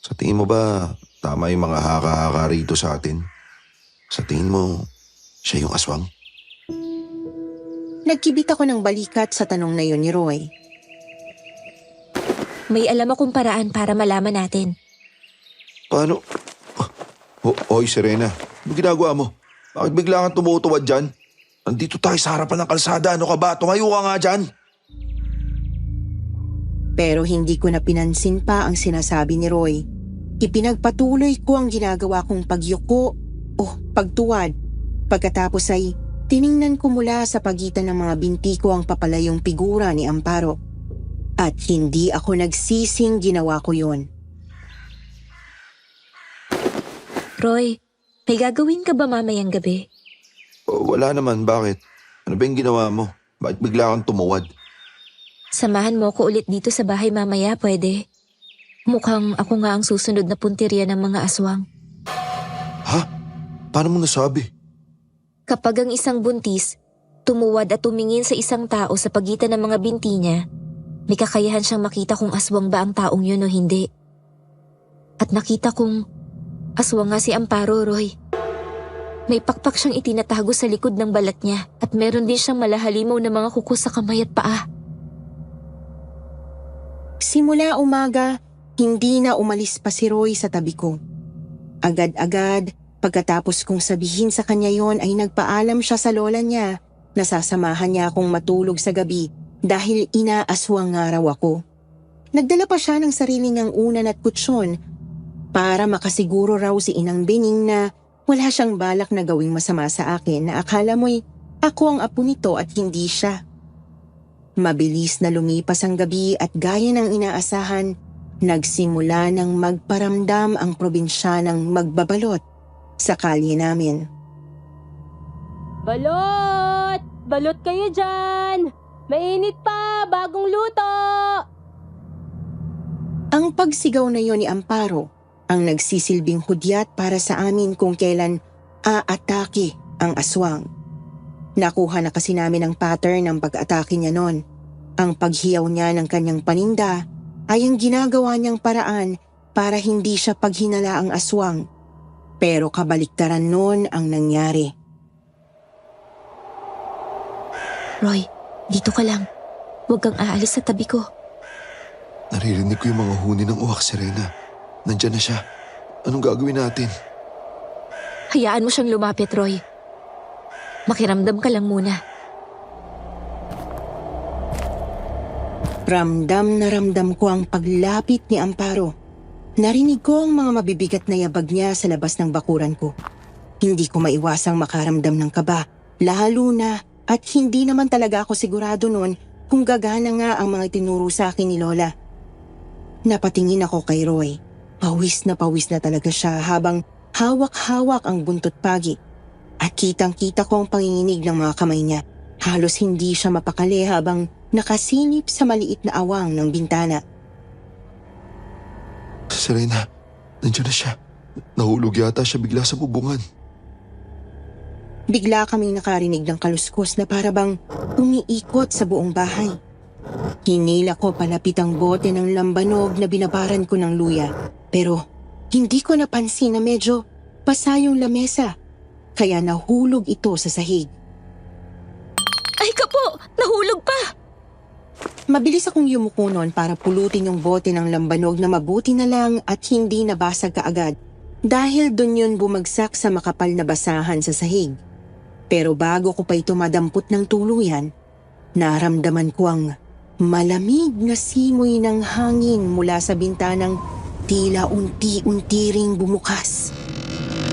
Sa tingin mo ba tama yung mga haka-haka rito sa atin? Sa tingin mo, siya yung aswang? Nagkibit ako ng balikat sa tanong na yon ni Roy. May alam akong paraan para malaman natin. Paano? Hoy, Serena. Ano ginagawa mo? Bakit bigla kang tumutuwad dyan? Nandito tayo sa harapan ng kalsada. Ano ka ba? Tumayo ka nga dyan. Pero hindi ko na pinansin pa ang sinasabi ni Roy. Ipinagpatuloy ko ang ginagawa kong pagyuko o pagtuwad. Pagkatapos ay tiningnan ko mula sa pagitan ng mga binti ko ang papalayong figura ni Amparo. At hindi ako nagsising ginawa ko yon. Roy, may gagawin ka ba mamayang gabi? Wala naman. Bakit? Ano ba yung ginawa mo? Bakit bigla kang tumuwad? Samahan mo ko ulit dito sa bahay mamaya, pwede? Mukhang ako nga ang susunod na puntirya ng mga aswang. Ha? Paano mo nasabi? Kapag ang isang buntis, tumuwad at tumingin sa isang tao sa pagitan ng mga binti niya, may kakayahan siyang makita kung aswang ba ang taong yun o hindi. At nakita kong aswang nga si Amparo, Roy. May pakpak siyang itinatago sa likod ng balat niya at meron din siyang malahalimaw na mga kuko sa kamay at paa. Simula umaga, hindi na umalis pa si Roy sa tabi ko. Agad-agad, pagkatapos kong sabihin sa kanya yon ay nagpaalam siya sa lola niya na sasamahan niya akong matulog sa gabi dahil inaaswang nga raw ako. Nagdala pa siya ng sarili niyang unan at kutsyon para makasiguro raw si Inang Bening na wala siyang balak na gawing masama sa akin na akala mo'y ako ang apo nito at hindi siya. Mabilis na lumipas ang gabi at gaya ng inaasahan, nagsimula ng magparamdam ang probinsyanang magbabalot sa kalye namin. Balot! Balot kayo dyan! Mainit pa! Bagong luto! Ang pagsigaw na yon ni Amparo ang nagsisilbing hudyat para sa amin kung kailan aatake ang aswang. Nakuha na kasi namin ang pattern ng pag-atake niya noon. Ang paghiyaw niya ng kanyang paninda ay ang ginagawa niyang paraan para hindi siya paghinala ang aswang. Pero kabaliktaran noon ang nangyari. Roy, dito ka lang. Huwag kang aalis sa tabi ko. Naririnig ko yung mga huni ng uwak, Serena. Nandyan na siya. Anong gagawin natin? Hayaan mo siyang lumapit, Roy. Makiramdam ka lang muna. Ramdam na ramdam ko ang paglapit ni Amparo. Narinig ko ang mga mabibigat na yabag niya sa labas ng bakuran ko. Hindi ko maiwasang makaramdam ng kaba, lalo na at hindi naman talaga ako sigurado noon kung gagana nga ang mga tinuro sa akin ni Lola. Napatingin ako kay Roy. Pawis na talaga siya habang hawak-hawak ang buntot pagi. At kitang-kita ko ang panginginig ng mga kamay niya. Halos hindi siya mapakali habang nakasilip sa maliit na awang ng bintana. Serena, nandiyan na siya. Nahulog yata siya bigla sa bubungan. Bigla kaming nakarinig ng kaluskos na parabang umiikot sa buong bahay. Hinila ko palapit ang bote ng lambanog na binabaran ko ng luya. Pero hindi ko napansin na medyo basa yung lamesa. Kaya nahulog ito sa sahig. Ay, kapo! Nahulog pa! Mabilis akong yumuko noon para pulutin yung bote ng lambanog na mabuti na lang at hindi nabasag kaagad dahil dun yun bumagsak sa makapal na basahan sa sahig. Pero bago ko pa ito madampot ng tuluyan, naramdaman ko ang malamig na simoy ng hangin mula sa bintanang tila unti-unti ring bumukas.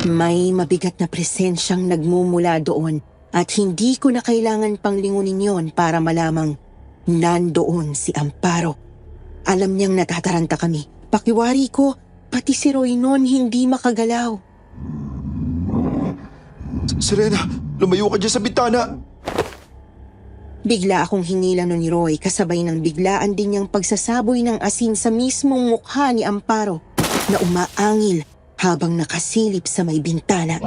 May mabigat na presensyang nagmumula doon at hindi ko na kailangan pang lingunin yon para malamang nandoon si Amparo. Alam niyang natataranta kami. Pakiwari ko, pati si Roy noon hindi makagalaw. Serena, lumayo ka dyan sa bitana. Bigla akong hinila nun ni Roy kasabay ng biglaan din niyang pagsasaboy ng asin sa mismong mukha ni Amparo na umaangil habang nakasilip sa may bintana.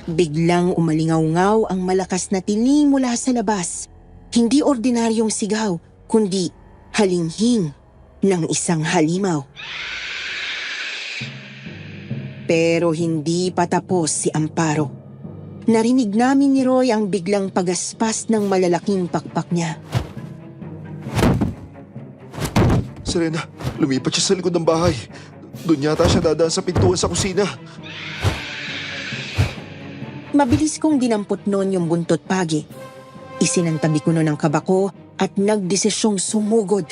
Biglang umalingaw-ngaw ang malakas na tili mula sa labas. Hindi ordinaryong sigaw, kundi halinghing ng isang halimaw. Pero hindi pa tapos si Amparo. Narinig namin ni Roy ang biglang pagaspas ng malalaking pakpak niya. Serena, lumipat siya sa likod ng bahay. Doon yata siya dadaan sa pintuan sa kusina. Mabilis kong dinampot noon yung buntot pagi. Isinantabi ko noon ang kaba ko at nagdesisyong sumugod.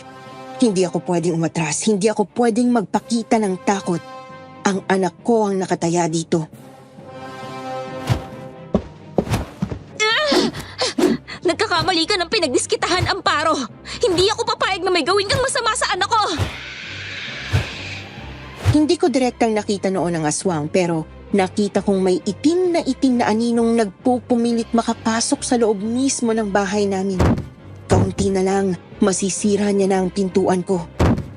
Hindi ako pwedeng umatras, hindi ako pwedeng magpakita ng takot. Ang anak ko ang nakataya dito. Nagkakamali ka ng pinagdiskitahan, Amparo. Hindi ako papayag na may gawin kang masama sa anak ko. Hindi ko direktang nakita noon ang aswang pero nakita kong may itim na aninong nagpupumilit makapasok sa loob mismo ng bahay namin. Kaunti na lang, masisira niya na ang pintuan ko.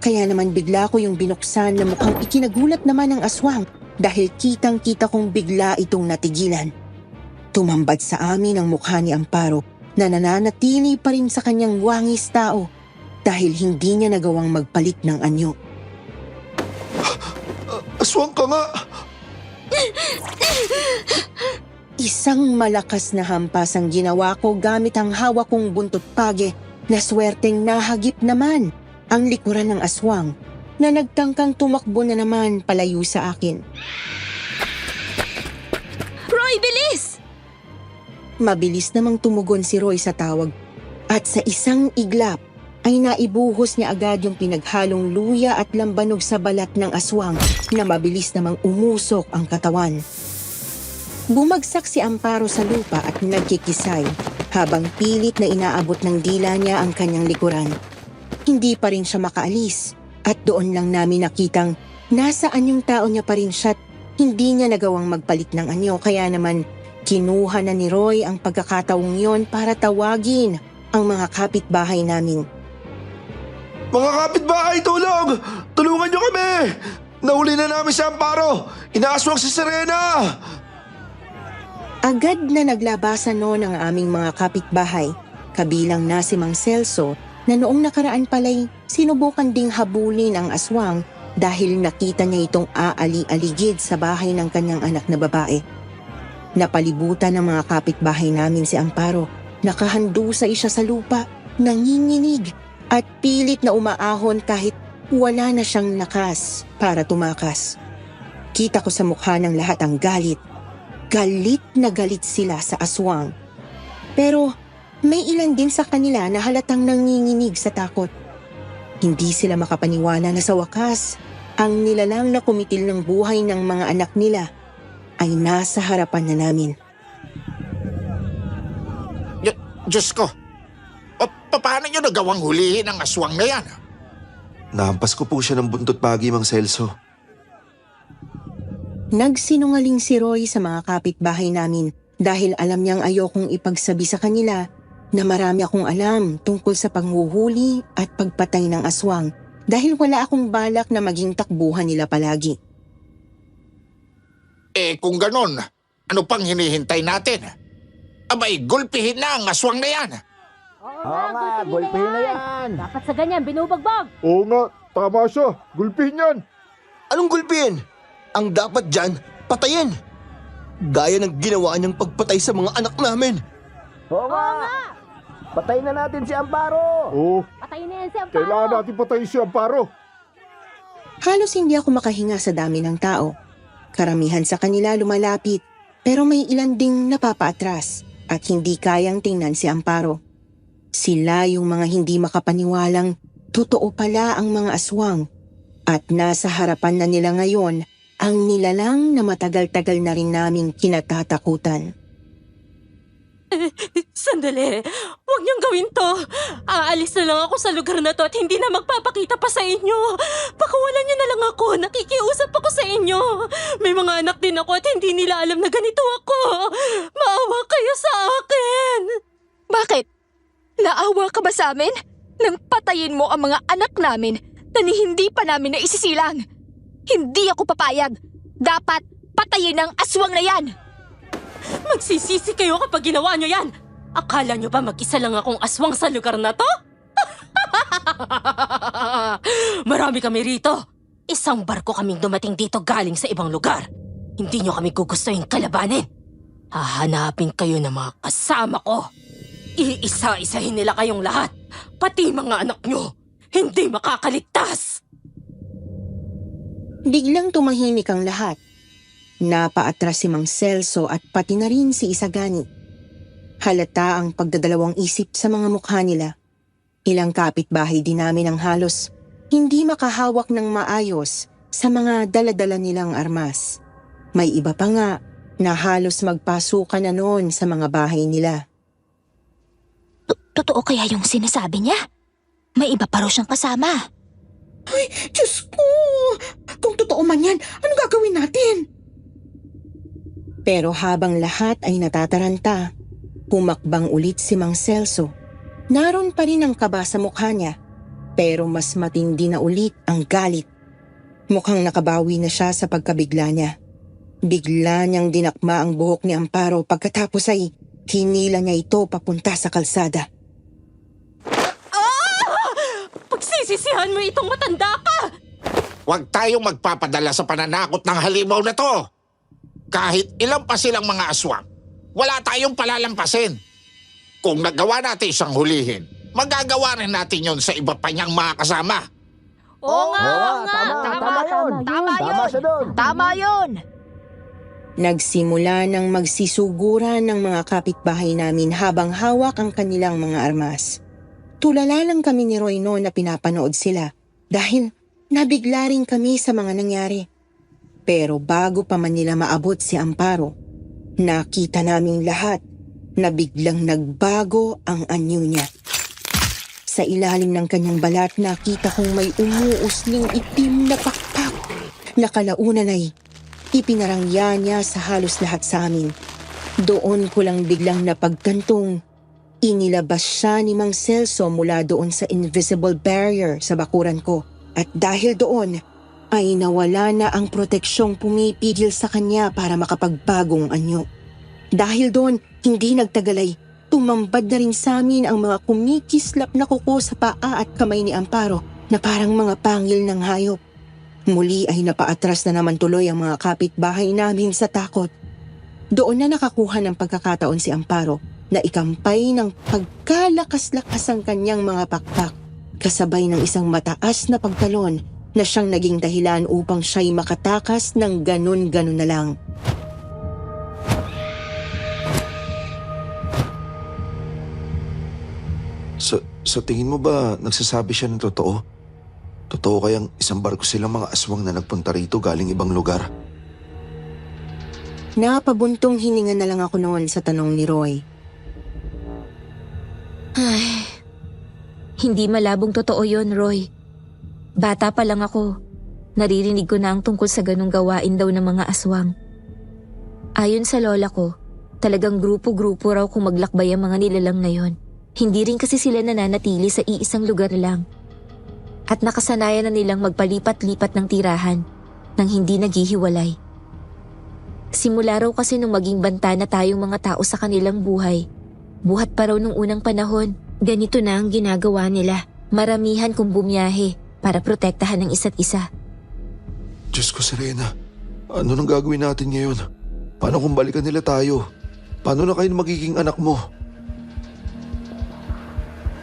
Kaya naman bigla ko yung binuksan na mukhang ikinagulat naman ng aswang dahil kitang-kita kong bigla itong natigilan. Tumambad sa amin ang mukha ni Amparo na nananatili pa rin sa kanyang wangis tao dahil hindi niya nagawang magpalit ng anyo. Aswang ka nga! Isang malakas na hampas ang ginawa ko gamit ang hawak kong buntot page na swerteng nahagip naman ang likuran ng aswang na nagtangkang tumakbo na naman palayo sa akin. Roy, bilis! Mabilis namang tumugon si Roy sa tawag at sa isang iglap ay naibuhos niya agad yung pinaghalong luya at lambanog sa balat ng aswang na mabilis namang umusok ang katawan. Bumagsak si Amparo sa lupa at nagkikisay habang pilit na inaabot ng dila niya ang kanyang likuran. Hindi pa rin siya makaalis at doon lang namin nakitang nasaan yung tao niya pa rin siya at hindi niya nagawang magpalit ng anyo kaya naman kinuha na ni Roy ang pagkakataong yon para tawagin ang mga kapitbahay namin. Mga kapitbahay, tulong! Tulungan niyo kami! Nahuli na namin si Amparo! Inaaswang si Serena! Agad na naglabasan noon ang aming mga kapitbahay, kabilang na si Mang Celso na noong nakaraan pala'y sinubukan ding habulin ang aswang dahil nakita niya itong aali-aligid sa bahay ng kanyang anak na babae. Napalibutan ng mga kapitbahay namin si Amparo, nakahandusay siya sa lupa, nanginginig at pilit na umaahon kahit wala na siyang lakas para tumakas. Kita ko sa mukha ng lahat ang galit. Galit na galit sila sa aswang. Pero may ilan din sa kanila na halatang nanginginig sa takot. Hindi sila makapaniwala na sa wakas, ang nilalang na kumitil ng buhay ng mga anak nila ay nasa harapan na namin. Diyos ko, paano nyo nagawang hulihin ang aswang na yan? Nahampas ko po siya ng buntot pagi, Mang Celso. Nagsinungaling si Roy sa mga kapitbahay namin dahil alam niyang ayokong ipagsabi sa kanila na marami akong alam tungkol sa panghuhuli at pagpatay ng aswang dahil wala akong balak na maging takbuhan nila palagi. Kung ganon, ano pang hinihintay natin? Abay, gulpihin na ang aswang na yan! Oo nga, gulpihin na yan. Dapat sa ganyan, binubagbag. Oo nga, tama siya. Gulpihin yan. Anong gulpihin? Ang dapat dyan, patayin. Gaya ng ginawa niyang pagpatay sa mga anak namin. Oo nga. Patayin na natin si Amparo! Oo, Patayin na yan si Amparo. kailangan natin patayin si Amparo. Halos hindi ako makahinga sa dami ng tao. Karamihan sa kanila lumalapit, pero may ilan ding napapaatras at hindi kayang tingnan si Amparo. Sila yung mga hindi makapaniwalang totoo pala ang mga aswang at nasa harapan na nila ngayon ang nilalang na matagal-tagal na rin naming kinatatakutan. Sandali, huwag niyong gawin to. Aalis na lang ako sa lugar na to at hindi na magpapakita pa sa inyo. Pakawalan niyo na lang ako, nakikiusap ako sa inyo. May mga anak din ako at hindi nila alam na ganito ako. Maawa kayo sa akin. Bakit? Naawa ka ba sa amin? Nang patayin mo ang mga anak namin na hindi pa namin naisisilang. Hindi ako papayag. Dapat patayin ang aswang na yan. Magsisisi kayo kapag ginawa niyo yan. Akala niyo ba mag-isa lang akong aswang sa lugar na to? Marami kami rito. Isang barko kaming dumating dito galing sa ibang lugar. Hindi niyo kami gugustuhin kalabanin. Hahanapin kayo ng mga kasama ko. Iisa-isahin nila kayong lahat. Pati mga anak niyo. Hindi makakaligtas. Biglang tumahimik ang lahat. Napaatras si Mang Celso at pati na rin si Isagani. Halata ang pagdadalawang isip sa mga mukha nila. Ilang kapitbahay din namin ang halos hindi makahawak ng maayos sa mga daladala nilang armas. May iba pa nga na halos magpasukan na noon sa mga bahay nila. Totoo kaya yung sinasabi niya? May iba pa raw siyang kasama. Ay, Diyos ko! Kung totoo man yan, ano gagawin natin? Pero habang lahat ay natataranta, pumakbang ulit si Mang Celso. Naroon pa rin ang kaba sa mukha niya, pero mas matindi na ulit ang galit. Mukhang nakabawi na siya sa pagkabigla niya. Bigla niyang dinakma ang buhok ni Amparo pagkatapos ay hinila niya ito papunta sa kalsada. Pagsisisihan mo itong matanda ka! Huwag tayong magpapadala sa pananakot ng halimaw na to. Kahit ilan pa silang mga aswang, wala tayong palalampasin. Kung nagawa natin siyang hulihin, magagawa rin natin yon sa iba pa niyang mga kasama. Oo nga! Tama siya doon. Tama yun! Nagsimula ng magsisuguran ng mga kapitbahay namin habang hawak ang kanilang mga armas. Tulala lang kami ni Roy noon na pinapanood sila dahil nabigla rin kami sa mga nangyari. Pero bago pa man nila maabot si Amparo, nakita naming lahat na biglang nagbago ang anyo niya. Sa ilalim ng kanyang balat nakita kong may umuusling itim na pakpak na kalaunan ay ipinarangya niya sa halos lahat sa amin. Doon ko lang biglang napagkantong inilabas siya ni Mang Celso mula doon sa invisible barrier sa bakuran ko. At dahil doon, ay nawala na ang proteksyong pumipigil sa kanya para makapagbagong anyo. Dahil doon, hindi nagtagalay, tumambad na rin sa amin ang mga kumikislap na kuko sa paa at kamay ni Amparo na parang mga pangil ng hayop. Muli ay napaatras na naman tuloy ang mga kapitbahay namin sa takot. Doon na nakakuha ng pagkakataon si Amparo na ikampay ng pagkalakas-lakas ang kanyang mga pakpak, kasabay ng isang mataas na pagtalon na siyang naging dahilan upang siya'y makatakas ng ganun-ganun na lang. Sa tingin mo ba nagsasabi siya ng totoo? Totoo kayang isang barko silang mga aswang na nagpunta rito galing ibang lugar? Napabuntong hininga na lang ako noon sa tanong ni Roy. Ay, hindi malabong totoo yon, Roy. Bata pa lang ako. Naririnig ko na ang tungkol sa ganung gawain daw ng mga aswang. Ayon sa lola ko, talagang grupo-grupo raw kung maglakbay ang mga nilalang na yon. Hindi rin kasi sila nananatili sa iisang lugar lang. At nakasanayan na nilang magpalipat-lipat ng tirahan nang hindi naghihiwalay. Simula raw kasi nung maging banta na tayong mga tao sa kanilang buhay, buhat pa raw nung unang panahon, ganito na ang ginagawa nila. Maramihan kung bumiyahe para protektahan ng isa't isa. Diyos ko, Serena. Ano nang gagawin natin ngayon? Paano kung balikan nila tayo? Paano na kayo magiging anak mo?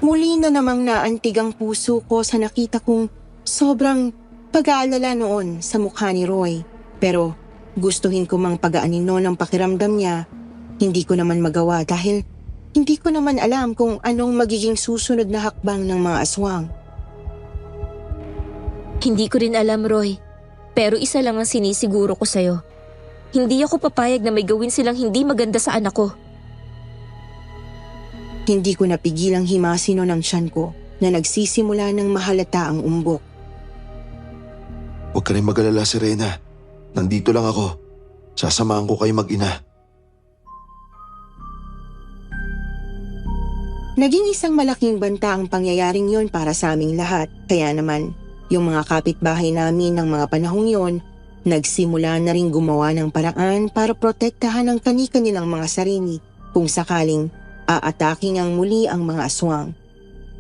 Muli na namang naantig ang puso ko sa nakita kong sobrang pag-aalala noon sa mukha ni Roy. Pero gustuhin ko mang pagaanin noon ang pakiramdam niya. Hindi ko naman magawa dahil hindi ko naman alam kung anong magiging susunod na hakbang ng mga aswang. Hindi ko rin alam, Roy. Pero isa lang ang sinisiguro ko sa'yo. Hindi ako papayag na may gawin silang hindi maganda sa anak ko. Hindi ko napigilang himasin noon ang tiyan ko na nagsisimula ng mahalata ang umbok. Huwag ka rin mag-alala, Serena. Nandito lang ako. Sasamahan ko kayo mag-ina. Naging isang malaking banta ang pangyayaring yon para sa aming lahat. Kaya naman, yung mga kapitbahay namin ng mga panahong yon, nagsimula na rin gumawa ng paraan para protektahan ang kani-kanilang mga sarili kung sakaling aataking ang muli ang mga aswang.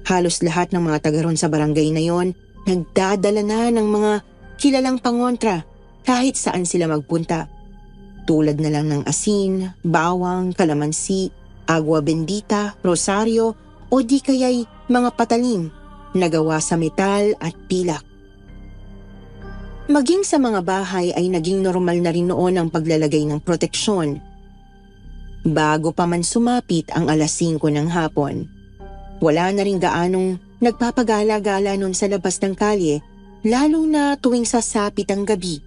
Halos lahat ng mga taga ron sa barangay na yon nagdadala na ng mga kilalang pangontra kahit saan sila magpunta. Tulad na lang ng asin, bawang, kalamansi, agwa bendita, rosaryo o di kaya'y mga patalim na gawa sa metal at pilak. Maging sa mga bahay ay naging normal na rin noon ang paglalagay ng proteksyon. Bago pa man sumapit ang alas 5 ng hapon, wala na rin gaanong nagpapagala-gala noon sa labas ng kalye, lalo na tuwing sasapit ang gabi.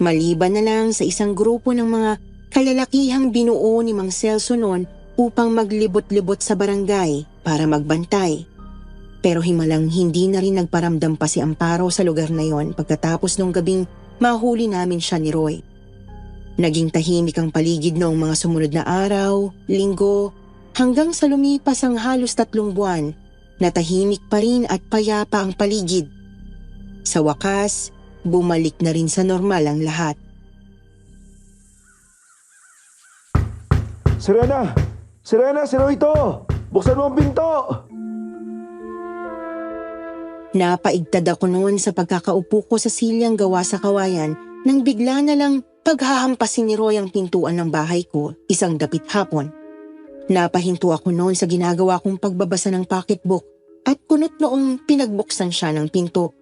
Maliban na lang sa isang grupo ng mga kalalakihang binuo ni Mang Celso noon upang maglibot-libot sa barangay para magbantay. Pero himalang hindi na rin nagparamdam pa si Amparo sa lugar na yon pagkatapos nung gabing mahuli namin siya ni Roy. Naging tahimik ang paligid noong mga sumunod na araw, linggo, hanggang sa lumipas ang halos 3 buwan na tahimik pa rin at payapa ang paligid. Sa wakas, bumalik na rin sa normal ang lahat. Serena! Serena, si Roy to! Buksan mo ang pinto! Napaigtad ako noon sa pagkakaupo ko sa silyang gawa sa kawayan nang bigla na lang paghahampasin ni Roy ang pintuan ng bahay ko isang dapit hapon. Napahinto ako noon sa ginagawa kong pagbabasa ng pocketbook at kunot noong pinagbuksan siya ng pinto.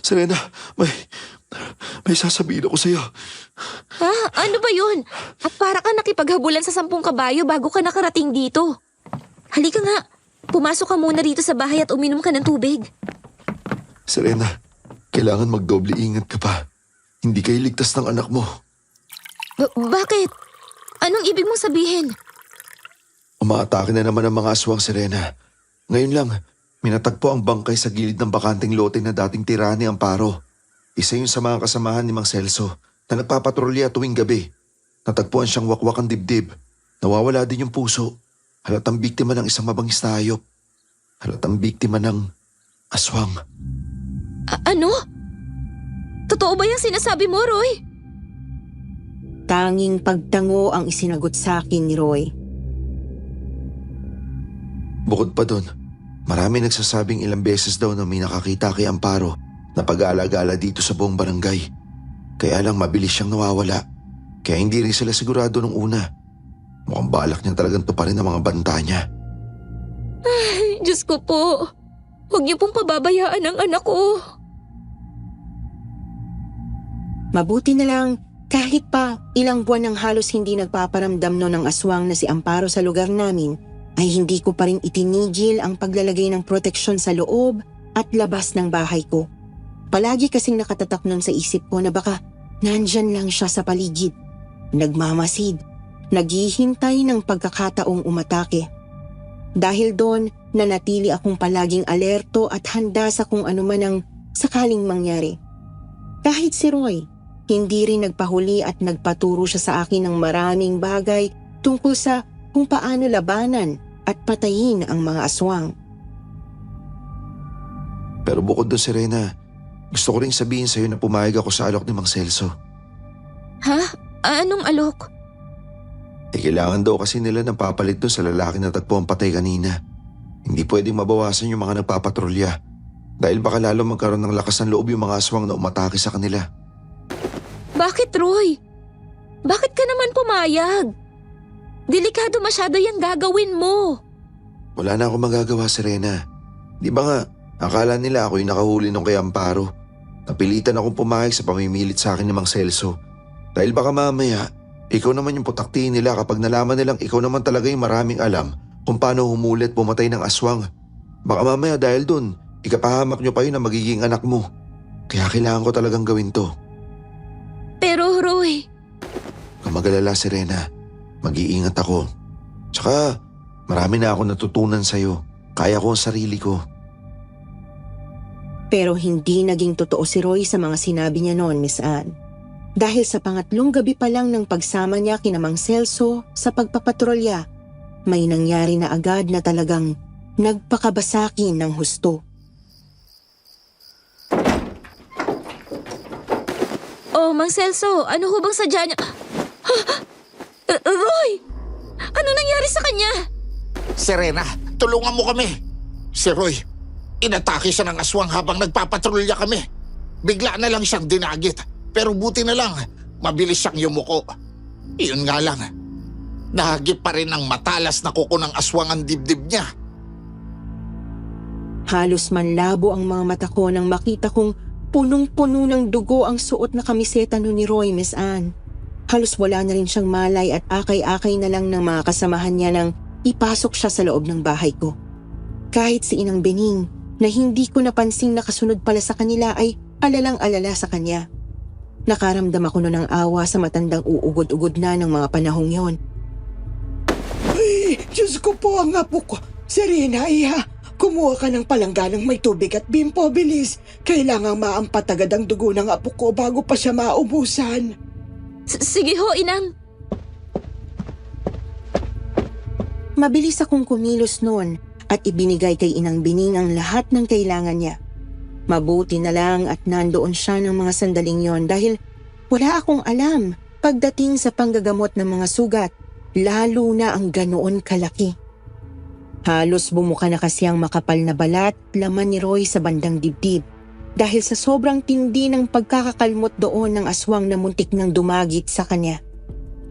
Serena, may sasabihin ako sa'yo. Ha? Ano ba yun? At para ka nakipaghabulan sa 10 kabayo bago ka nakarating dito. Halika nga, pumasok ka muna dito sa bahay at uminom ka ng tubig. Serena, kailangan magdoble ingat ka pa. Hindi kayo ligtas ng anak mo. Bakit? Anong ibig mong sabihin? Umaatake na naman ang mga aswang, Serena. Ngayon lang, minatagpo ang bangkay sa gilid ng bakanting lote na dating tirahan ni Amparo. Isa yun sa mga kasamahan ni Mang Celso na nagpapatrolya tuwing gabi. Natagpuan siyang wakwak ang dibdib. Nawawala din yung puso. Halatang biktima ng isang mabangis na hayop. Halatang biktima ng aswang. Ano? Totoo ba yung sinasabi mo, Roy? Tanging pagtango ang isinagot sa akin ni Roy. Bukod pa dun, marami nagsasabing ilang beses daw na may nakakita kay Amparo na pag-aalagala dito sa buong barangay. Kaya lang mabilis siyang nawawala. Kaya hindi rin sila sigurado nung una. Mukhang balak niya talagang tuparin ang mga banta niya. Ay, Diyos ko po. Huwag niyo pong pababayaan ang anak ko. Mabuti na lang kahit pa ilang buwan nang halos hindi nagpaparamdam noon ng aswang na si Amparo sa lugar namin, ay hindi ko pa rin itinigil ang paglalagay ng proteksyon sa loob at labas ng bahay ko. Palagi kasing nakatatak nun sa isip ko na baka nandyan lang siya sa paligid, nagmamasid, naghihintay ng pagkakataong umatake. Dahil doon, nanatili akong palaging alerto at handa sa kung ano man ang sakaling mangyari. Kahit si Roy, hindi rin nagpahuli at nagpaturo siya sa akin ng maraming bagay tungkol sa kung paano labanan at patayin ang mga aswang. Pero bukod doon, Serena, gusto ko rin sabihin sa'yo na pumayag ako sa alok ni Mang Celso. Ha? Anong alok? Kailangan daw kasi nila ng papalit doon sa lalaki na tagpo ang patay kanina. Hindi pwedeng mabawasan yung mga nagpapatrolya dahil baka lalo magkaroon ng lakas ng loob yung mga aswang na umatake sa kanila. Bakit, Roy? Bakit ka naman pumayag? Delikado masyado yung gagawin mo. Wala na akong magagawa, Serena. Di ba nga, akala nila ako'y nakahuli nung kay Amparo. Napilitan akong pumayag sa pamimilit sa akin ni Mang Celso. Dahil baka mamaya, ikaw naman yung putaktiin nila kapag nalaman nilang ikaw naman talaga yung maraming alam kung paano humulit pumatay ng aswang. Baka mamaya dahil dun, ikapahamak nyo pa yun na magiging anak mo. Kaya kailangan ko talagang gawin to. Pero Roy, Kung mag-alala, Serena, mag-iingat ako. Tsaka, marami na ako natutunan sa'yo. Kaya ko ang sarili ko. Pero hindi naging totoo si Roy sa mga sinabi niya noon, Miss Anne. Dahil sa pangatlong gabi pa lang ng pagsama niya kina Mang Celso sa pagpapatrolya, may nangyari na agad na talagang nagpakabasakin ng husto. oh Mang Celso, ano ho bang sadya niya? Roy! Ano nangyari sa kanya? Serena, tulungan mo kami. Si Roy, inatake siya ng aswang habang nagpapatrolya kami. Bigla na lang siyang dinagit. Pero buti na lang, mabilis siyang yumuko. Iyon nga lang, nahagip pa rin ng matalas na kuko ng aswang ang dibdib niya. Halos manlabo ang mga mata ko nang makita kong punong-puno ng dugo ang suot na kamiseta ni Roy, Miss Anne. Halos wala na rin siyang malay at akay-akay na lang ng mga kasamahan niya nang ipasok siya sa loob ng bahay ko. Kahit si Inang Bening, na hindi ko napansing nakasunod pala sa kanila, ay alalang-alala sa kanya. Nakaramdam ako noon ng awa sa matandang uugod-ugod na ng mga panahong yon. Ay, Diyos ko po ang apo ko. Serena, iha, kumuha ka ng palangganang may tubig at bimpo, bilis. Kailangang maampat agad ang dugo ng apo ko bago pa siya maubusan. Sige ho, Inang. Mabilis akong kumilos noon at ibinigay kay Inang Bining ang lahat ng kailangan niya. Mabuti na lang at nandoon siya ng mga sandaling yon dahil wala akong alam pagdating sa panggagamot ng mga sugat, lalo na ang ganoon kalaki. Halos bumuka na kasi ang makapal na balat laman ni Roy sa bandang dibdib dahil sa sobrang tindi ng pagkakakalmot doon ng aswang na muntik nang dumagit sa kanya.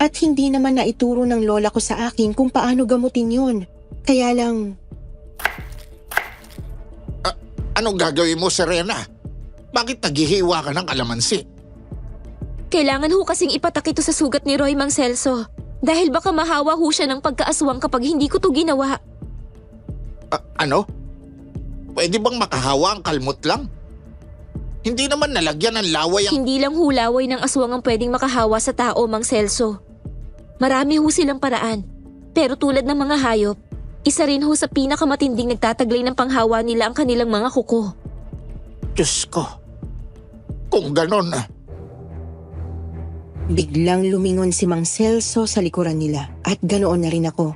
At hindi naman naituro ng lola ko sa akin kung paano gamutin yun. Kaya lang... Anong gagawin mo, Serena? Bakit naghihiwa ka ng kalamansi? Kailangan ho kasing ipatak ito sa sugat ni Roy, Mang Celso. Dahil baka mahawa ho siya ng pagkaaswang kapag hindi ko to ginawa. Ano? Pwede bang makahawa ang kalmot lang? Hindi naman nalagyan ng laway ang... Hindi lang hulaway ng aswang ang pwedeng makahawa sa tao, Mang Celso. Marami ho silang paraan. Pero tulad ng mga hayop, isa rin ho sa pinakamatinding nagtataglay ng panghawa nila ang kanilang mga kuko. Diyos ko. Kung ganon... Biglang lumingon si Mang Celso sa likuran nila at ganoon na rin ako.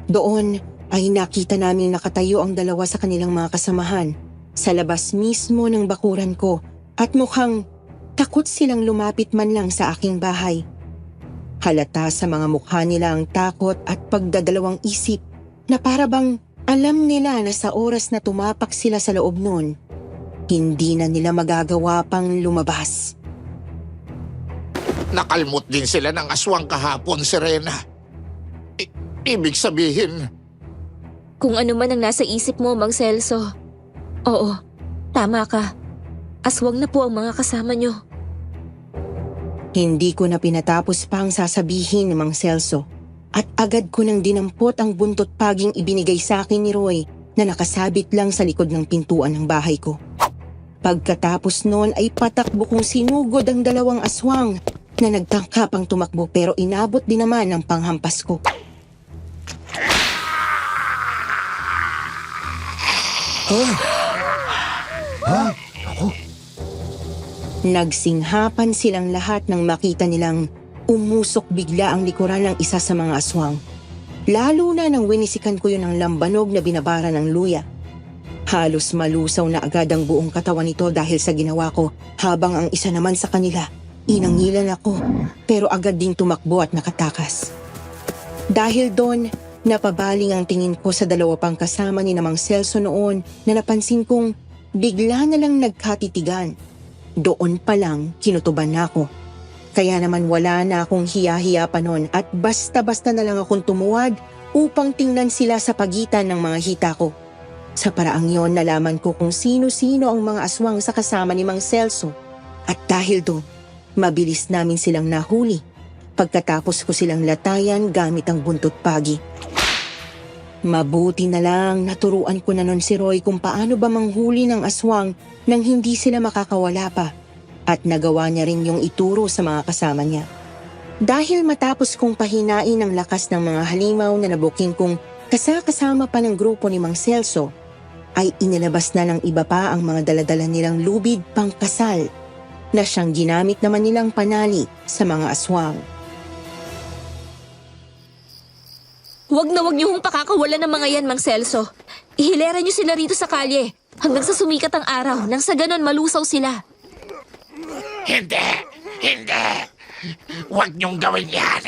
Doon ay nakita namin nakatayo ang dalawa sa kanilang mga kasamahan sa labas mismo ng bakuran ko at mukhang takot silang lumapit man lang sa aking bahay. Halata sa mga mukha nila ang takot at pagdadalawang isip na para bang alam nila na sa oras na tumapak sila sa loob nun, hindi na nila magagawa pang lumabas. Nakalmot din sila ng aswang kahapon, Serena. Ibig sabihin... Kung ano man ang nasa isip mo, Mang Celso. Oo, tama ka. Aswang na po ang mga kasama nyo. Hindi ko na pinatapos pa ang sasabihin ni Mang Celso at agad ko nang dinampot ang buntot paging ibinigay sa akin ni Roy na nakasabit lang sa likod ng pintuan ng bahay ko. Pagkatapos noon ay patakbo kong sinugod ang dalawang aswang na nagtangkapang tumakbo pero inabot din naman ang panghampas ko. Nagsinghapan silang lahat nang makita nilang umusok bigla ang likuran ng isa sa mga aswang. Lalo na nang winisikan ko yun ng lambanog na binabara ng luya. Halos malusaw na agad ang buong katawan nito dahil sa ginawa ko habang ang isa naman sa kanila inangilan ako pero agad ding tumakbo at nakatakas. Dahil doon, napabaling ang tingin ko sa dalawa pang kasama ni Mang Celso noon na napansin kong bigla na lang nagkatitigan. Doon pa lang kinutuban na ako. Kaya naman wala na akong hiya-hiya pa noon at basta-basta na lang akong tumuwad upang tingnan sila sa pagitan ng mga hita ko. Sa paraang yon nalaman ko kung sino-sino ang mga aswang sa kasama ni Mang Celso. At dahil doon, mabilis namin silang nahuli. Pagkatapos ko silang latayan gamit ang buntot pagi. Mabuti na lang naturuan ko na nun si Roy kung paano ba manghuli ng aswang nang hindi sila makakawala pa. At nagawa niya rin yung ituro sa mga kasama niya. Dahil matapos kong pahinain ang lakas ng mga halimaw na nabuking kong kasama pa ng grupo ni Mang Celso, ay inilabas na ng iba pa ang mga daladala nilang lubid pangkasal na siyang ginamit naman nilang panali sa mga aswang. Huwag na huwag niyo hong pakakawalan ng mga yan, Mang Celso. Ihilera niyo sila rito sa kalye hanggang sa sumikat ang araw nang sa ganon malusaw sila. Hindi! Hindi! Huwag niyong gawin yan.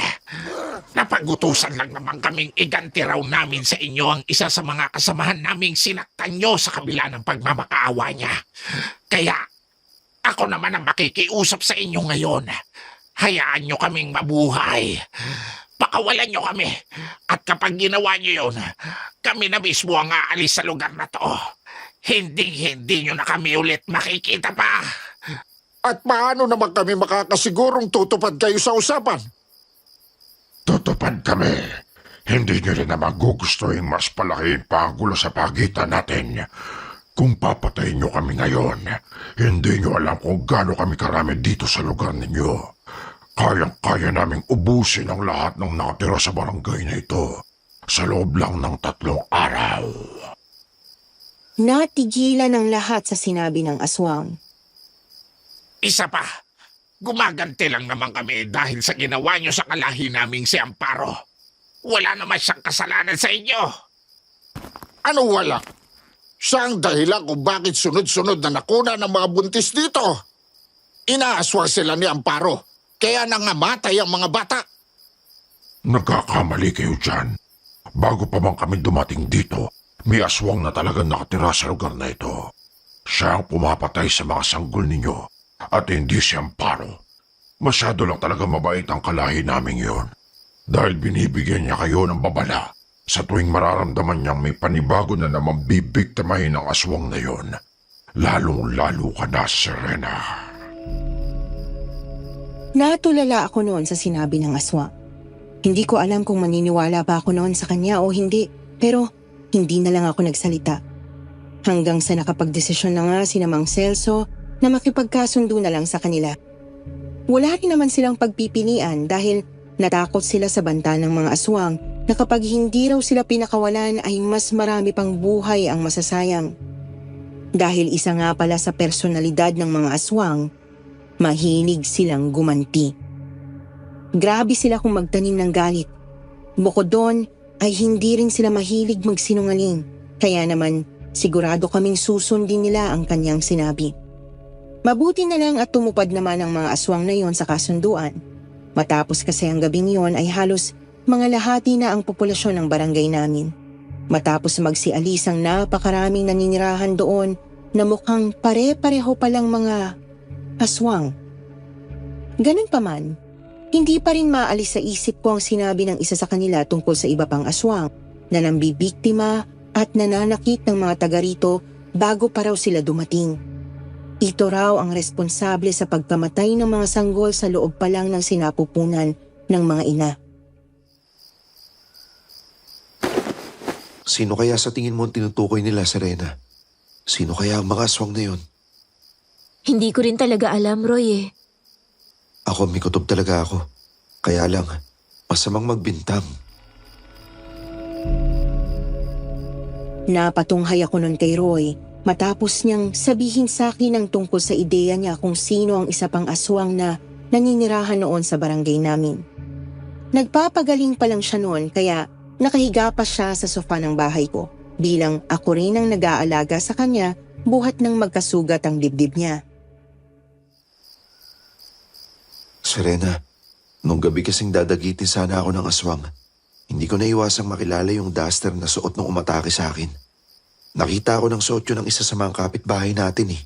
Napagutusan lang naman kaming iganti raw namin sa inyo ang isa sa mga kasamahan naming sinaktan niyo sa kabila ng pagmamakaawa niya. Kaya, ako naman ang makikiusap sa inyo ngayon. Hayaan niyo kaming mabuhay. Pakawalan niyo kami. At kapag ginawa niyo yun, kami na mismo ang aalis sa lugar na to. Hindi niyo na kami ulit makikita pa. At paano naman kami makakasigurong tutupad kayo sa usapan? Tutupad kami. Hindi nyo rin naman gugustuhin mas palakihin pa ang gulo sa pagitan natin. Kung papatayin nyo kami ngayon, hindi nyo alam kung gaano kami karami dito sa lugar ninyo. Kayang-kaya naming ubusin ang lahat ng nakatira sa barangay na ito sa loob lang ng 3 araw. Natigilan ang lahat sa sinabi ng aswang. Isa pa, gumaganti lang naman kami dahil sa ginawa niyo sa kalahi naming si Amparo. Wala naman siyang kasalanan sa inyo. Ano wala? Siya ang dahilan kung bakit sunod-sunod na nakuna ng mga buntis dito. Inaaswang sila ni Amparo, kaya nangamatay ang mga bata. Nagkakamali kayo dyan. Bago pa man kami dumating dito, may aswang na talagang nakatira sa lugar na ito. Siya ang pumapatay sa mga sanggol ninyo. At hindi si Amparo. Masyado lang talaga mabait ang kalahi naming yon. Dahil binibigyan niya kayo ng babala sa tuwing mararamdaman niyang may panibago na naman bibiktimahin ng aswang na yon. Lalong-lalo ka na, Serena. Natulala ako noon sa sinabi ng aswang. Hindi ko alam kung maniniwala ba ako noon sa kanya o hindi, pero hindi na lang ako nagsalita. Hanggang sa nakapagdesisyon na nga si Mang Celso na makipagkasundo na lang sa kanila. Wala rin naman silang pagpipilian dahil natakot sila sa banta ng mga aswang na kapag hindi raw sila pinakawalan ay mas marami pang buhay ang masasayang. Dahil isa nga pala sa personalidad ng mga aswang, mahilig silang gumanti. Grabe sila kung magtanim ng galit. Bukod doon ay hindi rin sila mahilig magsinungaling. Kaya naman sigurado kaming susundin nila ang kanyang sinabi. Mabuti na lang at tumupad naman ang mga aswang na yon sa kasunduan. Matapos kasi ang gabing yon ay halos mga lahati na ang populasyon ng barangay namin. Matapos magsialis ang napakaraming naninirahan doon na mukhang pare-pareho palang mga aswang. Ganun pa man, hindi pa rin maalis sa isip ko ang sinabi ng isa sa kanila tungkol sa iba pang aswang na nambibiktima at nananakit ng mga taga rito bago pa raw sila dumating. Ito raw ang responsable sa pagkamatay ng mga sanggol sa loob pa lang ng sinapupunan ng mga ina. Sino kaya sa tingin mo ang tinutukoy nila, Serena? Sino kaya ang mga aswang na yun? Hindi ko rin talaga alam, Roy eh. Ako, may kutob talaga ako. Kaya lang, masamang magbintang. Napatunghay ako nun kay Roy matapos niyang sabihin sa akin ang tungkol sa ideya niya kung sino ang isa pang aswang na naninirahan noon sa barangay namin. Nagpapagaling pa lang siya noon kaya nakahiga pa siya sa sofa ng bahay ko bilang ako rin ang nag-aalaga sa kanya buhat ng magkasugat ang dibdib niya. Serena, nung gabi kasing dadagitin sana ako ng aswang, hindi ko naiwasang makilala yung duster na suot nung umatake sa akin. Nakita ko ng sotyo ng isa sa mga kapitbahay natin eh.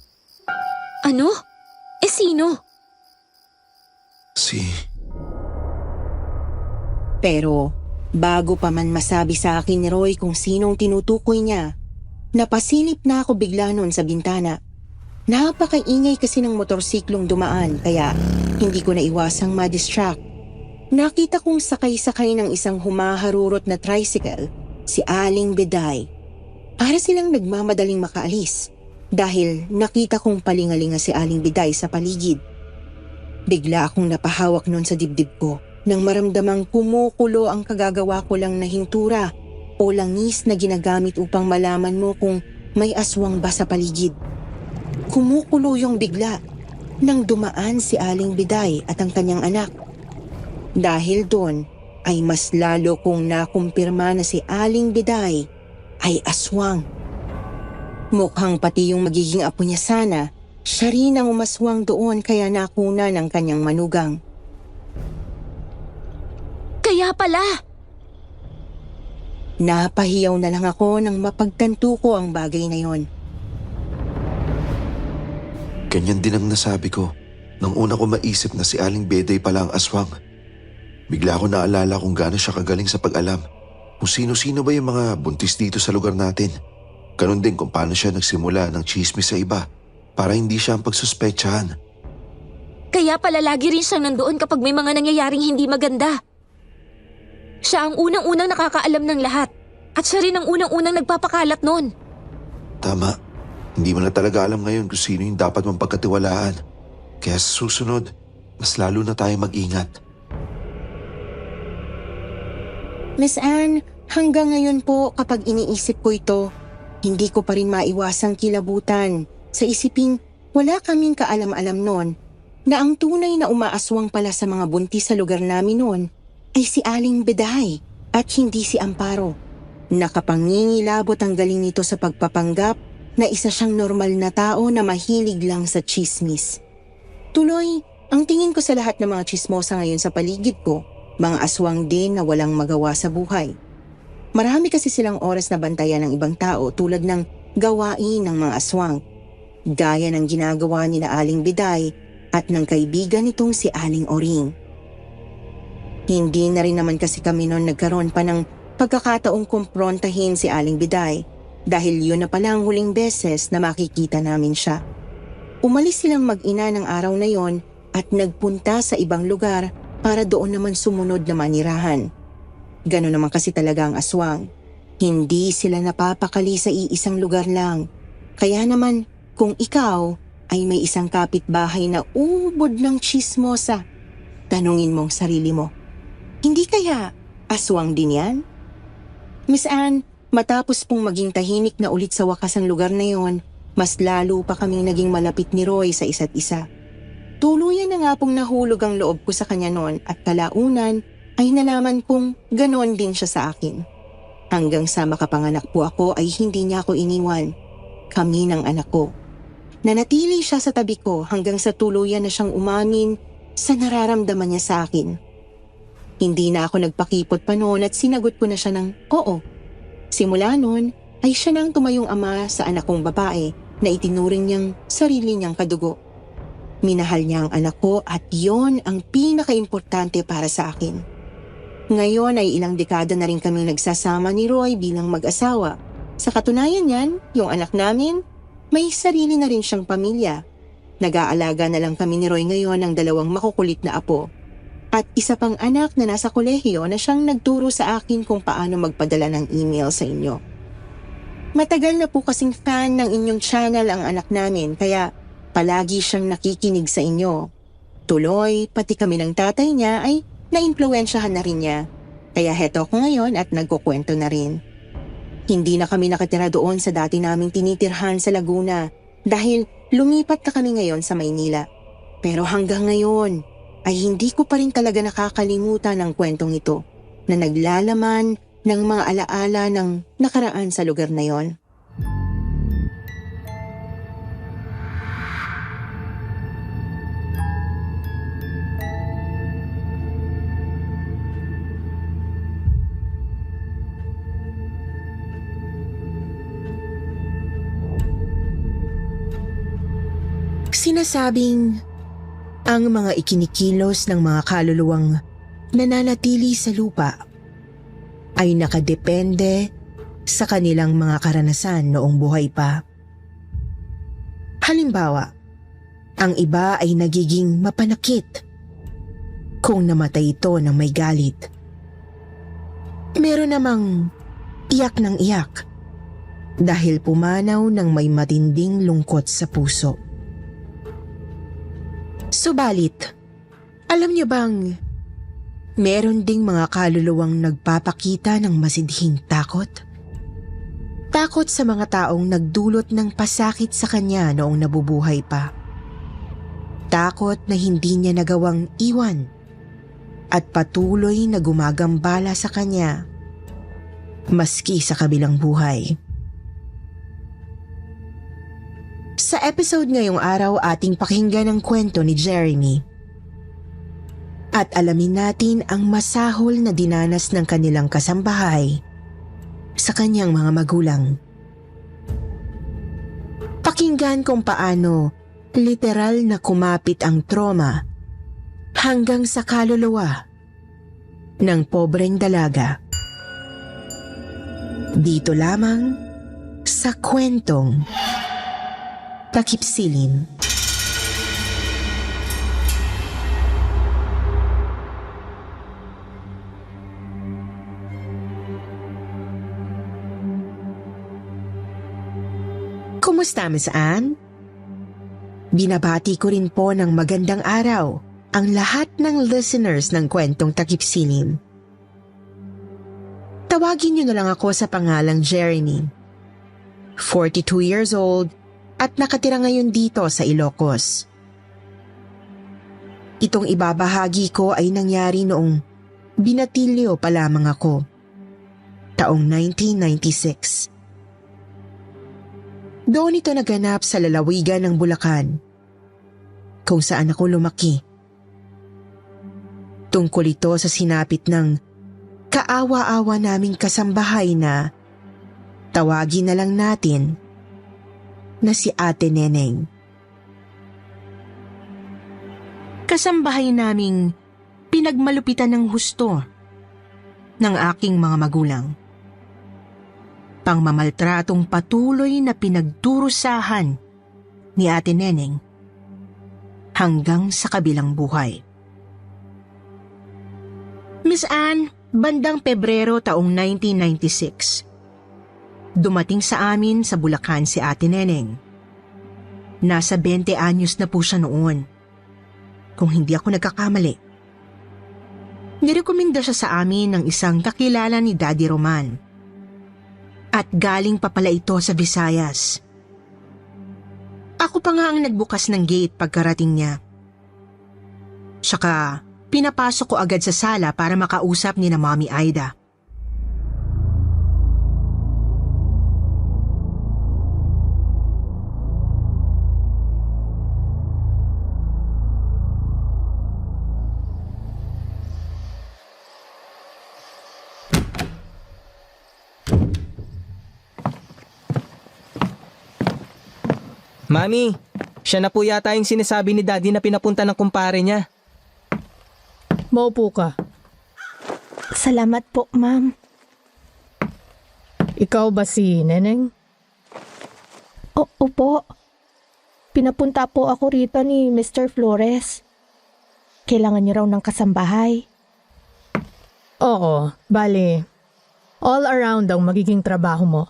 Ano? Eh sino? Pero bago pa man masabi sa akin ni Roy kung sinong tinutukoy niya, napasilip na ako bigla noon sa bintana. Napakaingay kasi ng motorsiklong dumaan kaya hindi ko naiwasang ma-distract. Nakita kong sakay-sakay ng isang humaharurot na tricycle, si Aling Beday. Para silang nagmamadaling makaalis dahil nakita kong palingalinga si Aling Beday sa paligid. Bigla akong napahawak noon sa dibdib ko nang maramdamang kumukulo ang kagagawa ko lang na hintura o langis na ginagamit upang malaman mo kung may aswang ba sa paligid. Kumukulo yung bigla nang dumaan si Aling Beday at ang kanyang anak. Dahil doon ay mas lalo kong nakumpirma na si Aling Beday ay aswang. Mukhang pati yung magiging apo niya sana, siya rin ang umaswang doon kaya nakuna ng kanyang manugang. Kaya pala! Napahiyaw na lang ako nang mapagtanto ko ang bagay na yon. Ganyan din ang nasabi ko nang una ko maisip na si Aling Beday pala ang aswang. Bigla ko naalala kung gaano siya kagaling sa pag-alam kung sino-sino ba yung mga buntis dito sa lugar natin. Ganon din kung paano siya nagsimula ng chismis sa iba para hindi siya ang pagsuspetsahan. Kaya pala lagi rin siyang nandoon kapag may mga nangyayaring hindi maganda. Siya ang unang-unang nakakaalam ng lahat at siya rin ang unang-unang nagpapakalat noon. Tama. Hindi mo na talaga alam ngayon kung sino yung dapat mong pagkatiwalaan. Kaya sa susunod, mas lalo na tayo mag-ingat. Miss Anne, hanggang ngayon po kapag iniisip ko ito, hindi ko pa rin maiwasang kilabutan sa isiping wala kaming kaalam-alam noon na ang tunay na umaaswang pala sa mga buntis sa lugar namin noon ay si Aling Beday at hindi si Amparo. Nakapangingilabot ang galing nito sa pagpapanggap na isa siyang normal na tao na mahilig lang sa chismis. Tuloy, ang tingin ko sa lahat ng mga chismosa ngayon sa paligid ko, mga aswang din na walang magawa sa buhay. Marami kasi silang oras na bantayan ng ibang tao tulad ng gawain ng mga aswang. Gaya ng ginagawa ni na Aling Beday at ng kaibigan nitong si Aling Oring. Hindi na rin naman kasi kami noon nagkaroon pa ng pagkakataong kumprontahin si Aling Beday dahil yun na pala ang huling beses na makikita namin siya. Umalis silang mag-ina ng araw na yon at nagpunta sa ibang lugar para doon naman sumunod na manirahan. Ganon naman kasi talaga ang aswang. Hindi sila napapakali sa iisang lugar lang. Kaya naman kung ikaw ay may isang kapitbahay na ubod ng chismosa, tanungin mong sarili mo, hindi kaya aswang din yan? Miss Anne, matapos pong maging tahimik na ulit sa wakas ang lugar na yon, mas lalo pa kaming naging malapit ni Roy sa isa't isa. Tuluyan na nga pong nahulog ang loob ko sa kanya noon at kalaunan ay nalaman kong ganon din siya sa akin. Hanggang sa makapanganak po ako ay hindi niya ako iniwan. Kami ng anak ko. Nanatili siya sa tabi ko hanggang sa tuluyan na siyang umamin sa nararamdaman niya sa akin. Hindi na ako nagpakipot pa noon at sinagot ko na siya ng oo. Simula noon ay siya nang tumayong ama sa anak kong babae na itinuring niyang sarili niyang kadugo. Minahal niya ang anak ko at yon ang pinakaimportante para sa akin. Ngayon ay ilang dekada na rin kaming nagsasama ni Roy bilang mag-asawa. Sa katunayan niyan, yung anak namin, may sarili na rin siyang pamilya. Nag-aalaga na lang kami ni Roy ngayon ng 2 makukulit na apo. At isa pang anak na nasa kolehiyo na siyang nagturo sa akin kung paano magpadala ng email sa inyo. Matagal na po kasing fan ng inyong channel ang anak namin kaya palagi siyang nakikinig sa inyo. Tuloy, pati kami ng tatay niya ay naimpluwensyahan na rin niya. Kaya heto ko ngayon at nagkukwento na rin. Hindi na kami nakatira doon sa dati naming tinitirhan sa Laguna dahil lumipat na kami ngayon sa Maynila. Pero hanggang ngayon ay hindi ko pa rin talaga nakakalimutan ang kwentong ito na naglalaman ng mga alaala ng nakaraan sa lugar na yon. Sinasabing Ang mga ikinikilos ng mga kaluluwang nananatili sa lupa ay nakadepende sa kanilang mga karanasan noong buhay pa. Halimbawa, ang iba ay nagiging mapanakit kung namatay ito ng may galit. Meron namang iyak ng iyak dahil pumanaw ng may matinding lungkot sa puso. Subalit, alam niyo bang meron ding mga kaluluwang nagpapakita ng masidhing takot? Takot sa mga taong nagdulot ng pasakit sa kanya noong nabubuhay pa. Takot na hindi niya nagawang iwan at patuloy na gumagambala sa kanya maski sa kabilang buhay. Sa episode ngayong araw, ating pakinggan ang kwento ni Jeremy at alamin natin ang masahol na dinanas ng kanilang kasambahay sa kanyang mga magulang. Pakinggan kung paano literal na kumapit ang trauma hanggang sa kaluluwa ng pobreng dalaga. Dito lamang sa kwentong Takip Silim. Kumusta, Miss Anne? Binabati ko rin po ng magandang araw ang lahat ng listeners ng kwentong Takip Silim. Tawagin niyo na lang ako sa pangalang Jeremy. 42 years old at nakatira ngayon dito sa Ilocos. Itong ibabahagi ko ay nangyari noong binatilyo pa lamang ako, taong 1996. Doon ito naganap sa lalawigan ng Bulacan, kung saan ako lumaki. Tungkol ito sa sinapit ng kaawa-awa naming kasambahay na tawagin na lang natin na si Ate Neneng. Kasambahay naming pinagmalupitan ng husto ng aking mga magulang. Pangmamaltratong patuloy na pinagdurusahan ni Ate Neneng hanggang sa kabilang buhay. Miss Anne, bandang Pebrero taong 1996. Dumating sa amin sa Bulacan si Ate Neneng. Nasa 20 anyos na po siya noon, kung hindi ako nagkakamali. Nirekomenda siya sa amin ng isang kakilala ni Daddy Roman. At galing pa pala ito sa Visayas. Ako pa nga ang nagbukas ng gate pagkarating niya. Saka pinapasok ko agad sa sala para makausap ni na Mommy Aida. Mami, siya na po yata yung sinasabi ni Daddy na pinapunta ng kumpare niya. Maupo ka. Salamat po, ma'am. Ikaw ba si Neneng? Opo. Pinapunta po ako rito ni Mr. Flores. Kailangan niyo raw ng kasambahay. Oo, bali. All around ang magiging trabaho mo.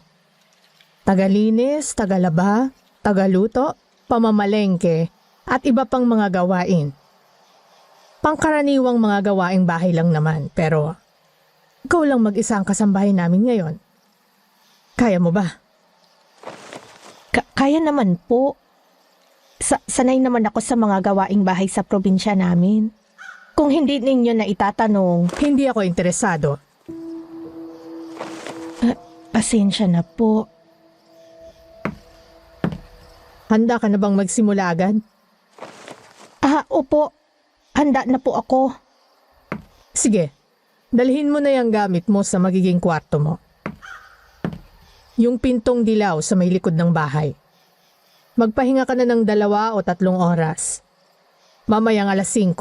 Tagalinis, tagalaba, tagaluto, pamamalengke, at iba pang mga gawain. Pangkaraniwang mga gawaing bahay lang naman, pero ikaw lang mag-isa ang kasambahay namin ngayon. Kaya mo ba? Kaya naman po. Sanay naman ako sa mga gawaing bahay sa probinsya namin. Kung hindi ninyo na itatanong, hindi ako interesado. Pasensya na po. Handa ka na bang magsimula agad? Opo. Handa na po ako. Sige, dalhin mo na yung gamit mo sa magiging kwarto mo. Yung pintong dilaw sa may likod ng bahay. Magpahinga ka na ng 2 o 3 oras. Mamayang 5:00,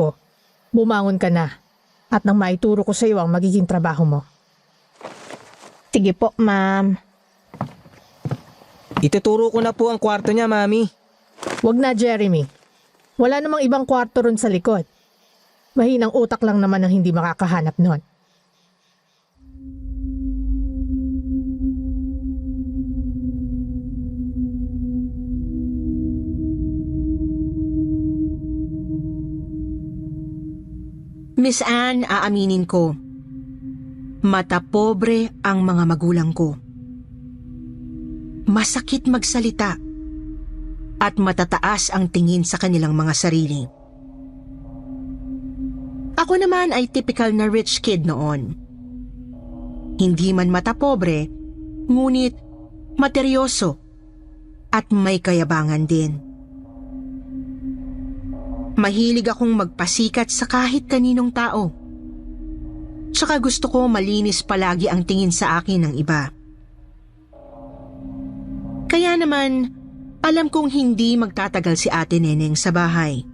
bumangon ka na at nang maituro ko sa iyo ang magiging trabaho mo. Sige po, ma'am. Ituturo ko na po ang kwarto niya, Mami. Wag na, Jeremy. Wala namang ibang kwarto ron sa likod. Mahinang utak lang naman ang hindi makakahanap nun. Miss Anne, aaminin ko. Mata pobre ang mga magulang ko. Masakit magsalita at matataas ang tingin sa kanilang mga sarili. Ako naman ay typical na rich kid noon. Hindi man mata pobre, ngunit materyoso at may kayabangan din. Mahilig akong magpasikat sa kahit kaninong tao. Tsaka gusto ko malinis palagi ang tingin sa akin ng iba. Kaya naman, alam kong hindi magtatagal si Ate Neneng sa bahay.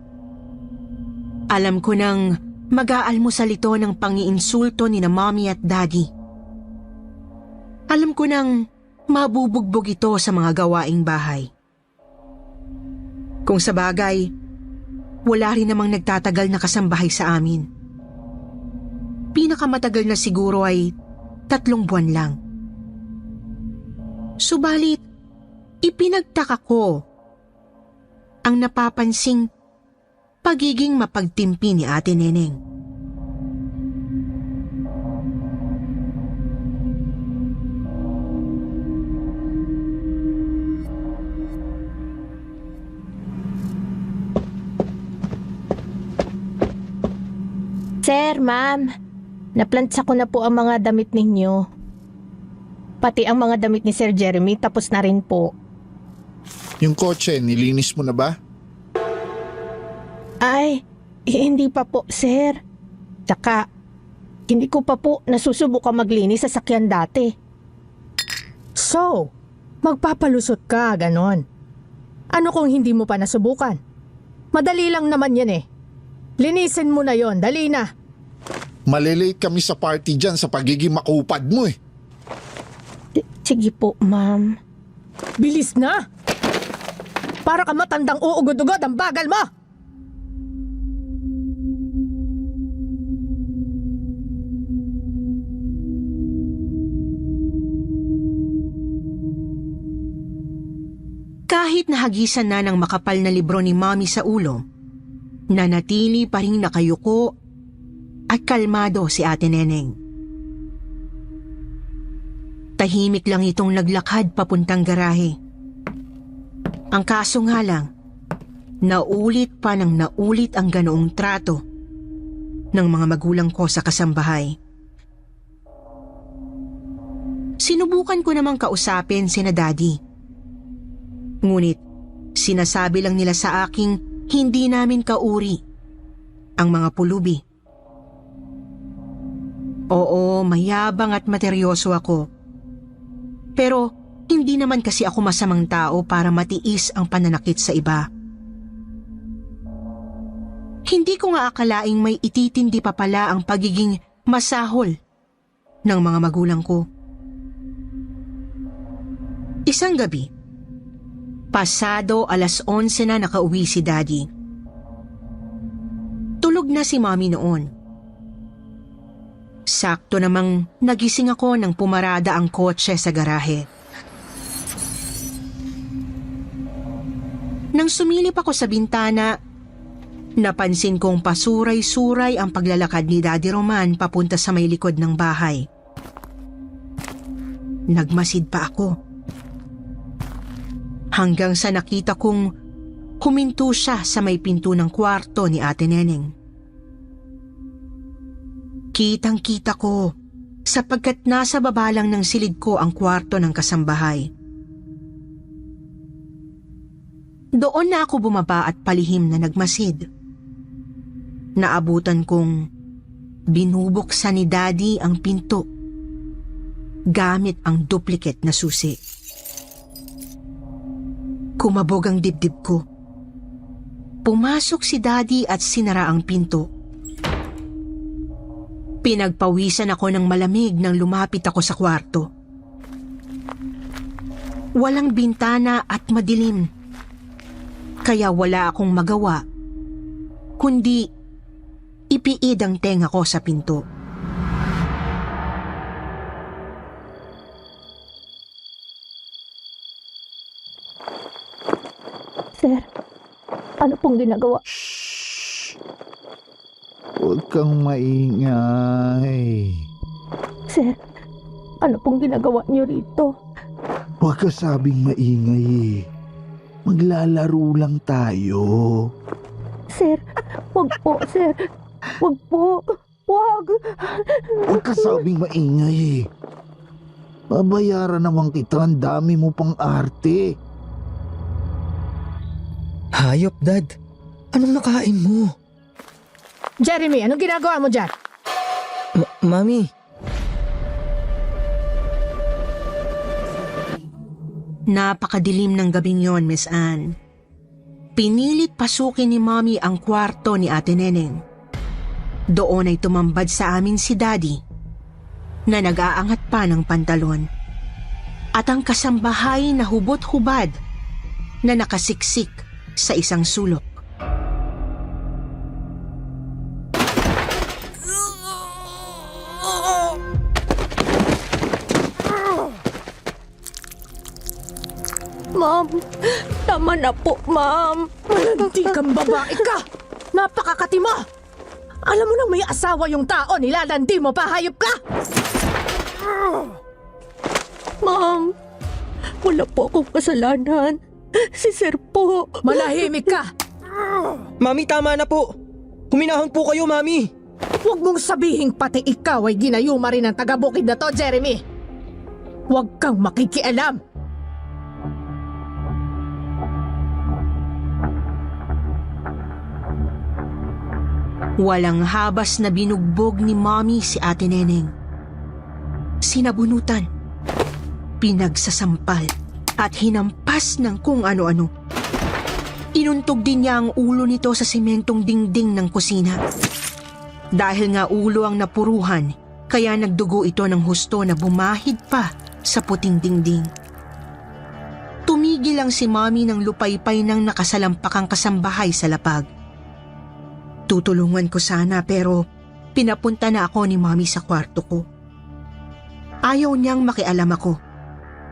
Alam ko nang mag-aalmusal ito ng pangiinsulto ni na Mommy at Daddy. Alam ko nang mabubugbog ito sa mga gawaing bahay. Kung sa bagay, wala rin namang nagtatagal na kasambahay sa amin. Pinakamatagal na siguro ay 3 buwan lang. Subalit, ipinagtaka ko ang napapansing pagiging mapagtimpi ni Ate Neneng. Sir, ma'am, naplantsa ko na po ang mga damit ninyo. Pati ang mga damit ni Sir Jeremy tapos na rin po. Yung kotse, nilinis mo na ba? Ay, hindi pa po, sir. Tsaka, hindi ko pa po nasusubukan maglinis sa sakyan dati. So, magpapalusot ka, ganon. Ano kung hindi mo pa nasubukan? Madali lang naman yan eh. Linisin mo na yon, dali na. Malilate kami sa party dyan sa pagiging makupad mo eh. Sige po, ma'am. Bilis na! Para ka matandang uugod-ugod ang bagal mo! Kahit nahagisan na ng makapal na libro ni Mommy sa ulo, nanatili pa rin nakayuko at kalmado si Ate Neneng. Tahimik lang itong naglakad papuntang garahe. Ang kaso nga lang, naulit pa ng naulit ang ganoong trato ng mga magulang ko sa kasambahay. Sinubukan ko namang kausapin sina Daddy. Ngunit sinasabi lang nila sa aking hindi namin kauri ang mga pulubi. Oo, mayabang at materyoso ako. Pero hindi naman kasi ako masamang tao para matiis ang pananakit sa iba. Hindi ko nga akalaing may ititindi pa pala ang pagiging masahol ng mga magulang ko. Isang gabi, pasado 11:00 na nakauwi si Daddy. Tulog na si Mommy noon. Sakto namang nagising ako nang pumarada ang kotse sa garahe. Nang sumilip ako sa bintana, napansin kong pasuray-suray ang paglalakad ni Daddy Roman papunta sa may likod ng bahay. Nagmasid pa ako. Hanggang sa nakita kong huminto siya sa may pinto ng kwarto ni Ate Neneng. Kitang-kita ko sapagkat nasa baba lang ng silid ko ang kwarto ng kasambahay. Doon na ako bumaba at palihim na nagmasid. Naabutan kong binubuksan ni Daddy ang pinto gamit ang duplicate na susi. Kumabog ang dibdib ko. Pumasok si Daddy at sinara ang pinto. Pinagpawisan ako ng malamig nang lumapit ako sa kwarto. Walang bintana at madilim. Kaya wala akong magawa, kundi ipiid ang tenga ko sa pinto. Sir, ano pong ginagawa? Huwag kang maingay. Sir, ano pong ginagawa niyo rito? Huwag ka sabing maingay eh. Maglalaro lang tayo. Sir, wag po, sir. Wag po. Wag. Huwag ka sabing maingay eh. Babayaran naman kita, ang dami mo pang arte. Hayop, Dad. Anong nakain mo? Jeremy, anong ginagawa mo dyan? Mami. Napakadilim ng gabing yon, Miss Anne. Pinilit pasukin ni Mommy ang kwarto ni Ate Neneng. Doon ay tumambad sa amin si Daddy na nag-aangat pa ng pantalon at ang kasambahay na hubot-hubad na nakasiksik sa isang sulok. Ma'am, tama na po, ma'am. Malandi kang babae ka. Napakakati mo. Alam mo nang may asawa yung tao, nilalandi mo pa, hayop ka. Ma'am, wala po akong kasalanan. Si Sir po. Malahimik ka. Mami, tama na po. Huminahon po kayo, Mami. Huwag mong sabihing pati ikaw ay ginayuma rin ng taga-bukid na to, Jeremy. Huwag kang makikialam. Walang habas na binugbog ni Mommy si Ate Neneng. Sinabunutan, pinagsasampal at hinampas ng kung ano-ano. Inuntog din niya ang ulo nito sa sementong dingding ng kusina. Dahil nga ulo ang napuruhan, kaya nagdugo ito ng husto na bumahid pa sa puting dingding. Tumigil lang si Mommy ng lupaypay ng nakasalampakang kasambahay sa lapag. Tutulungan ko sana pero pinapunta na ako ni Mommy sa kwarto ko. Ayaw niyang makialam ako.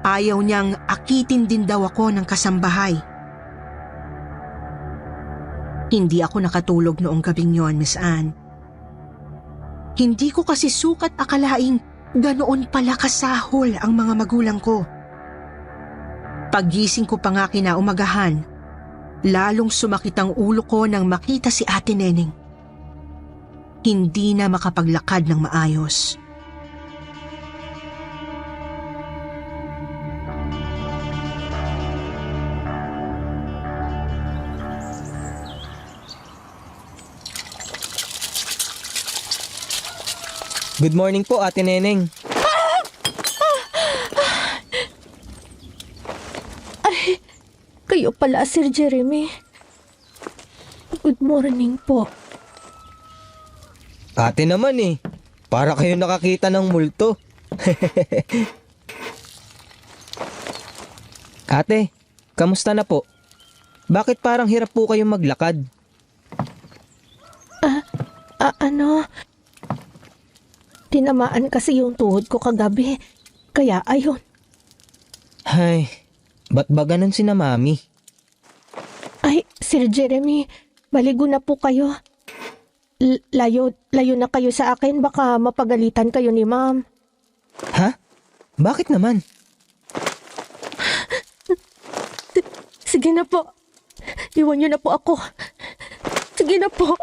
Ayaw niyang akitin din daw ako ng kasambahay. Hindi ako nakatulog noong gabing yon, Miss Anne. Hindi ko kasi sukat akalaing ganoon pala kasahol ang mga magulang ko. Paggising ko pa nga kinaumagahan, lalong sumakit ang ulo ko nang makita si Ate Neneng. Hindi na makapaglakad ng maayos. Good morning po, Ate Neneng. Ay, kayo pala, Sir Jeremy. Good morning po. Ate naman eh. Para kayo nakakita ng multo. Ate, kamusta na po? Bakit parang hirap po kayong maglakad? Ano? Tinamaan kasi yung tuhod ko kagabi. Kaya ayun. Ay, ba't ba ganun si na Mami? Ay, Sir Jeremy, maligo na po kayo. Layo na kayo sa akin. Baka mapagalitan kayo ni Ma'am. Ha? Bakit naman? Sige na po. Iwan niyo na po ako. Sige na po.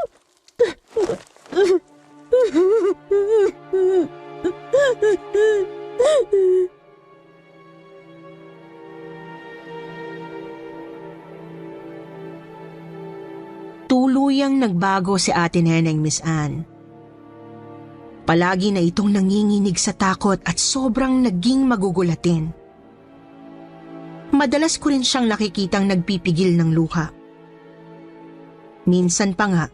Tuluyang nagbago si Ate Neneng, Miss Anne. Palagi na itong nanginginig sa takot at sobrang naging magugulatin. Madalas ko rin siyang nakikitang nagpipigil ng luha. Minsan pa nga,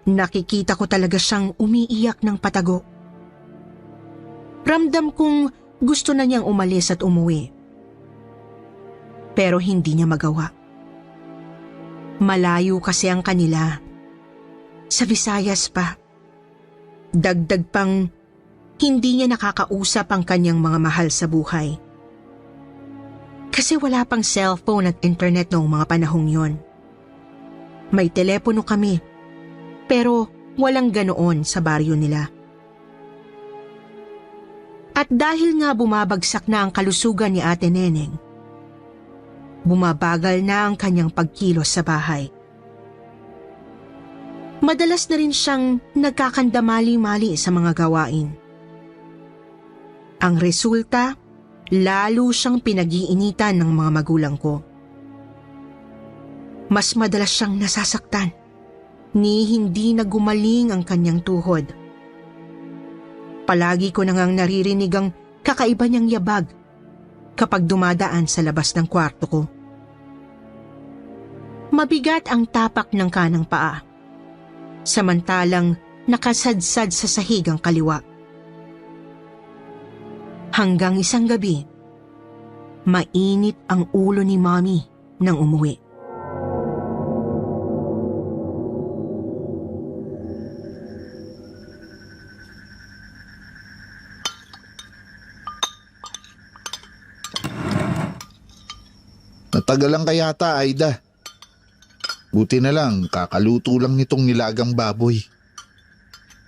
nakikita ko talaga siyang umiiyak ng patago. Ramdam kong gusto na niyang umalis at umuwi. Pero hindi niya magawa. Malayo kasi ang kanila. Sa Visayas pa. Dagdag pang hindi niya nakakausap ang kanyang mga mahal sa buhay. Kasi wala pang cellphone at internet noong mga panahong yon. May telepono kami, pero walang ganoon sa baryo nila. At dahil nga bumabagsak na ang kalusugan ni Ate Neneng, bumabagal na ang kanyang pagkilos sa bahay. Madalas na rin siyang nagkakandamali-mali sa mga gawain. Ang resulta, lalo siyang pinag-iinitan ng mga magulang ko. Mas madalas siyang nasasaktan, ni hindi na gumaling ang kanyang tuhod. Palagi ko na ngang naririnig ang kakaiba niyang yabag kapag dumadaan sa labas ng kwarto ko. Mabigat ang tapak ng kanang paa, samantalang nakasadsad sa sahig ang kaliwa. Hanggang isang gabi, mainit ang ulo ni Mommy nang umuwi. Natagalan ka yata, Aida. Buti na lang, kakaluto lang nitong nilagang baboy.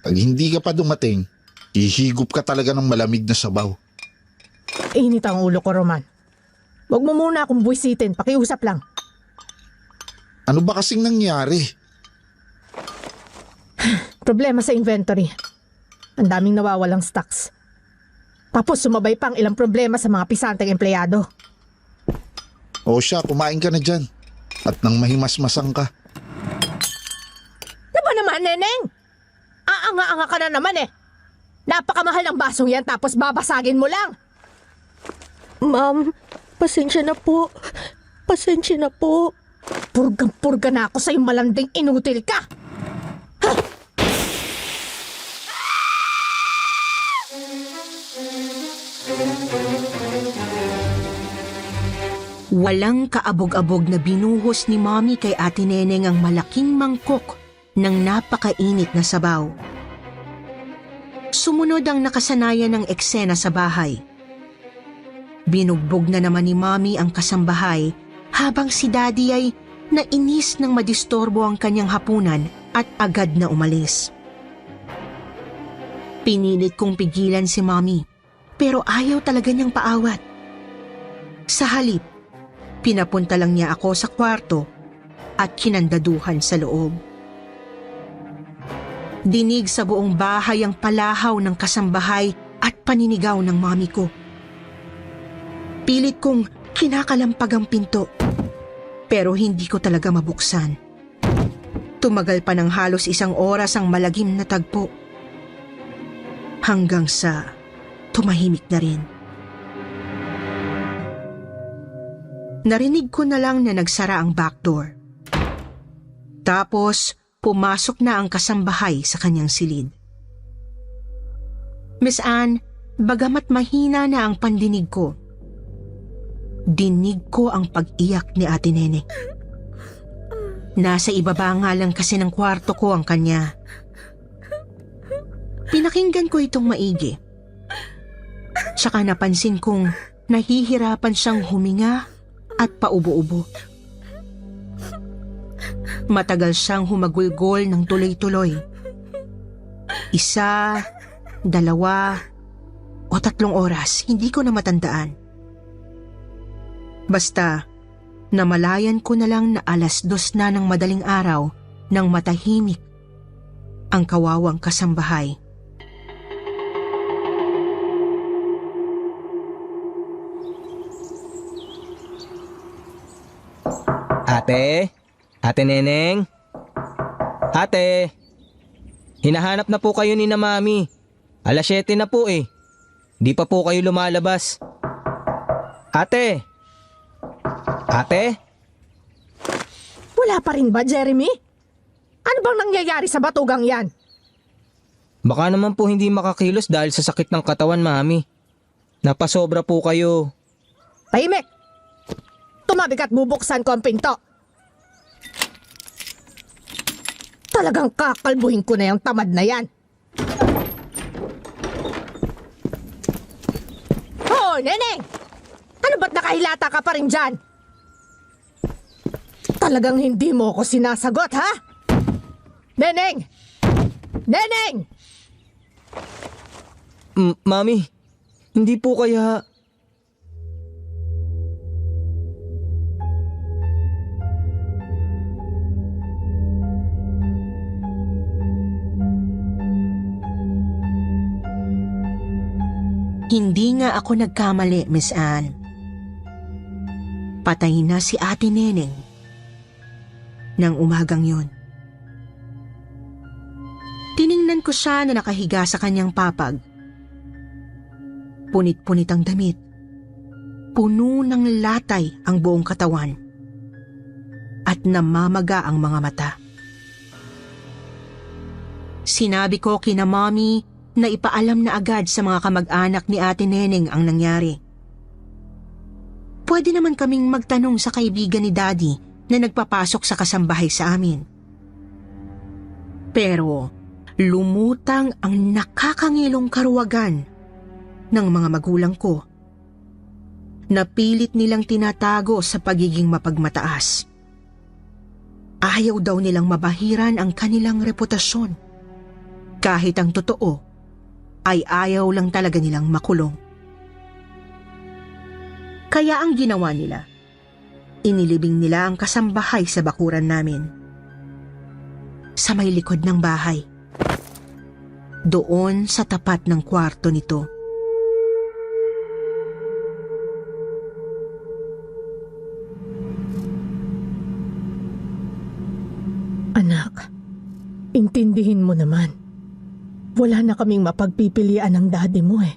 Pag hindi ka pa dumating, hihigop ka talaga ng malamig na sabaw. Init ang ulo ko, Roman. Huwag mo muna akong buwisitin, pakiusap lang. Ano ba kasing nangyari? Problema sa inventory. Ang daming nawawalang stocks. Tapos sumabay pang ilang problema sa mga pisanteng empleyado. O siya, kumain ka na dyan. At nang mahimasmasang ka. Ano ba naman, Neneng? Aanga-anga ka na naman eh. Napakamahal ng basong yan tapos babasagin mo lang. Ma'am, pasensya na po. Pasensya na po. Purgang-purga na ako sa'yo, malanding inutil ka. Walang kaabog-abog na binuhos ni Mommy kay Ate Neneng ang malaking mangkok ng napakainit na sabaw. Sumunod ang nakasanayan ng eksena sa bahay. Binugbog na naman ni Mommy ang kasambahay habang si Daddy ay nainis nang madistorbo ang kanyang hapunan at agad na umalis. Pinilit kong pigilan si Mommy pero ayaw talaga niyang paawat. Sa halip, pinapunta lang niya ako sa kwarto at kinandaduhan sa loob. Dinig sa buong bahay ang palahaw ng kasambahay at paninigaw ng Mommy ko. Pilit kong kinakalampag ang pinto, pero hindi ko talaga mabuksan. Tumagal pa ng halos 1 oras ang malagim na tagpo. Hanggang sa tumahimik na rin. Narinig ko na lang na nagsara ang back door. Tapos, pumasok na ang kasambahay sa kanyang silid. Miss Anne, bagamat mahina na ang pandinig ko, dinig ko ang pag-iyak ni Ate Neneng. Nasa ibaba nga lang kasi ng kwarto ko ang kanya. Pinakinggan ko itong maigi. Tsaka napansin kong nahihirapan siyang huminga at paubo-ubo. Matagal siyang humagulgol ng tuloy-tuloy. 1, 2, o 3 oras, hindi ko na matandaan. Basta, namalayan ko na lang na 2:00 na ng madaling araw nang matahimik ang kawawang kasambahay. Ate? Ate Neneng? Ate? Hinahanap na po kayo ni na Mami. 7:00 na po eh. Di pa po kayo lumalabas. Ate? Ate? Wala pa rin ba, Jeremy? bang nangyayari sa batugang yan? Baka naman po hindi makakilos dahil sa sakit ng katawan, Mami. Napasobra po kayo. Tahimik! Tumabi ka't bubuksan ko ang pinto. Talagang kakalbuhin ko na yung tamad na yan. Oh, Neneng! Ano ba't nakahilata ka pa rin dyan? Talagang hindi mo ako sinasagot, ha? Neneng! Neneng! Mami, hindi po kaya... Hindi nga ako nagkamali, Miss Anne. Patay na si Ate Neneng nang umagang yon. Tiningnan ko siya na nakahiga sa kanyang papag. Punit-punit ang damit. Puno ng latay ang buong katawan. At namamaga ang mga mata. Sinabi ko kina Mommy na ipaalam na agad sa mga kamag-anak ni Ate Neneng ang nangyari. Pwede naman kaming magtanong sa kaibigan ni Daddy na nagpapasok sa kasambahay sa amin. Pero lumutang ang nakakangilong karuwagan ng mga magulang ko. Napilit nilang tinatago sa pagiging mapagmataas. Ayaw daw nilang mabahiran ang kanilang reputasyon. Kahit ang totoo, ay ayaw lang talaga nilang makulong. Kaya ang ginawa nila, inilibing nila ang kasambahay sa bakuran namin. Sa may likod ng bahay. Doon sa tapat ng kwarto nito. Anak, intindihin mo naman. Wala na kaming mapagpipilian ng daddy mo eh.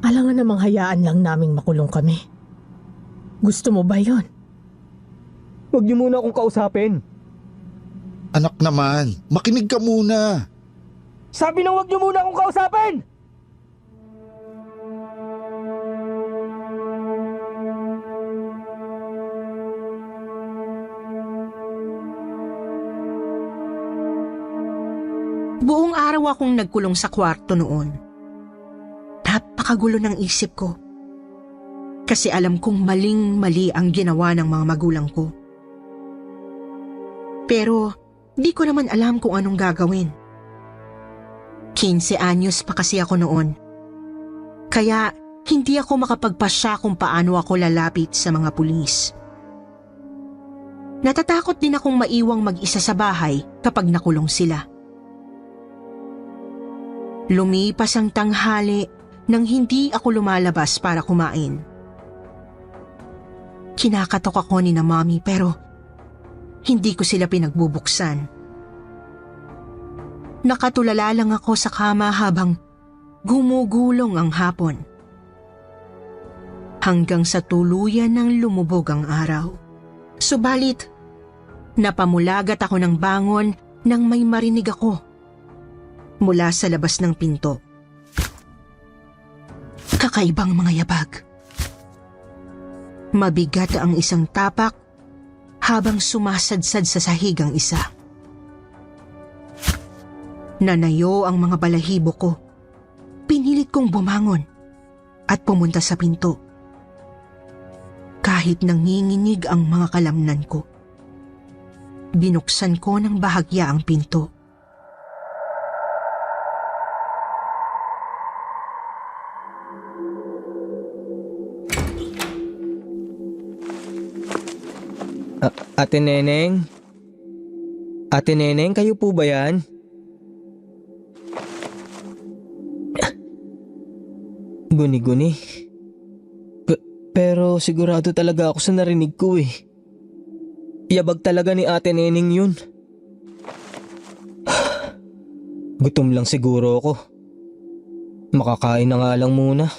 Alangan namang hayaan lang naming makulong kami. Gusto mo ba yon? Huwag niyo muna akong kausapin. Anak naman, makinig ka muna. Sabi na huwag niyo muna akong kausapin! Buong araw akong nagkulong sa kwarto noon. Napakagulo ng isip ko. Kasi alam kong maling-mali ang ginawa ng mga magulang ko. Pero di ko naman alam kung anong gagawin. 15 anyos pa kasi ako noon. Kaya hindi ako makapagpasya kung paano ako lalapit sa mga pulis. Natatakot din akong maiwang mag-isa sa bahay kapag nakulong sila. Lumipas ang tanghali nang hindi ako lumalabas para kumain. Kinakatok ako ni na Mommy pero hindi ko sila pinagbubuksan. Nakatulala lang ako sa kama habang gumugulong ang hapon. Hanggang sa tuluyan ng lumubog ang araw. Subalit, napamulagat ako ng bangon nang may marinig ako mula sa labas ng pinto. Kakaibang mga yabag. Mabigat ang isang tapak habang sumasadsad sa sahig ang isa. Nanayo ang mga balahibo ko. Pinilit kong bumangon at pumunta sa pinto. Kahit nanginginig ang mga kalamnan ko. Binuksan ko ng bahagya ang pinto. Ate Neneng? Ate Neneng, kayo po ba yan? Guni-guni. Pero sigurado talaga ako sa narinig ko eh. Yabag talaga ni Ate Neneng yun. Gutom lang siguro ako. Makakain na nga lang muna.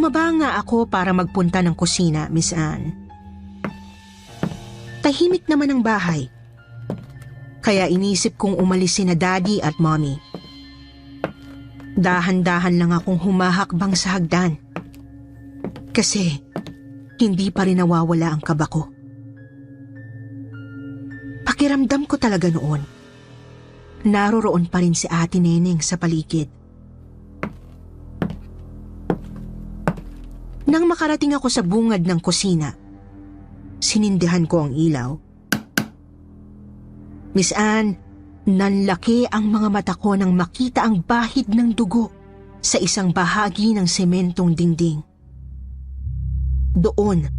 Bumaba nga ako para magpunta ng kusina, Miss Anne. Tahimik naman ang bahay. Kaya inisip kong umalis sina Daddy at Mommy. Dahan-dahan lang akong humahakbang sa hagdan. Kasi hindi pa rin nawawala ang kaba ko. Pakiramdam ko talaga noon. Naroroon pa rin si Ate Neneng sa paligid. Nang makarating ako sa bungad ng kusina, sinindihan ko ang ilaw. Miss Anne, nanlaki ang mga mata ko nang makita ang bahid ng dugo sa isang bahagi ng sementong dingding. Doon,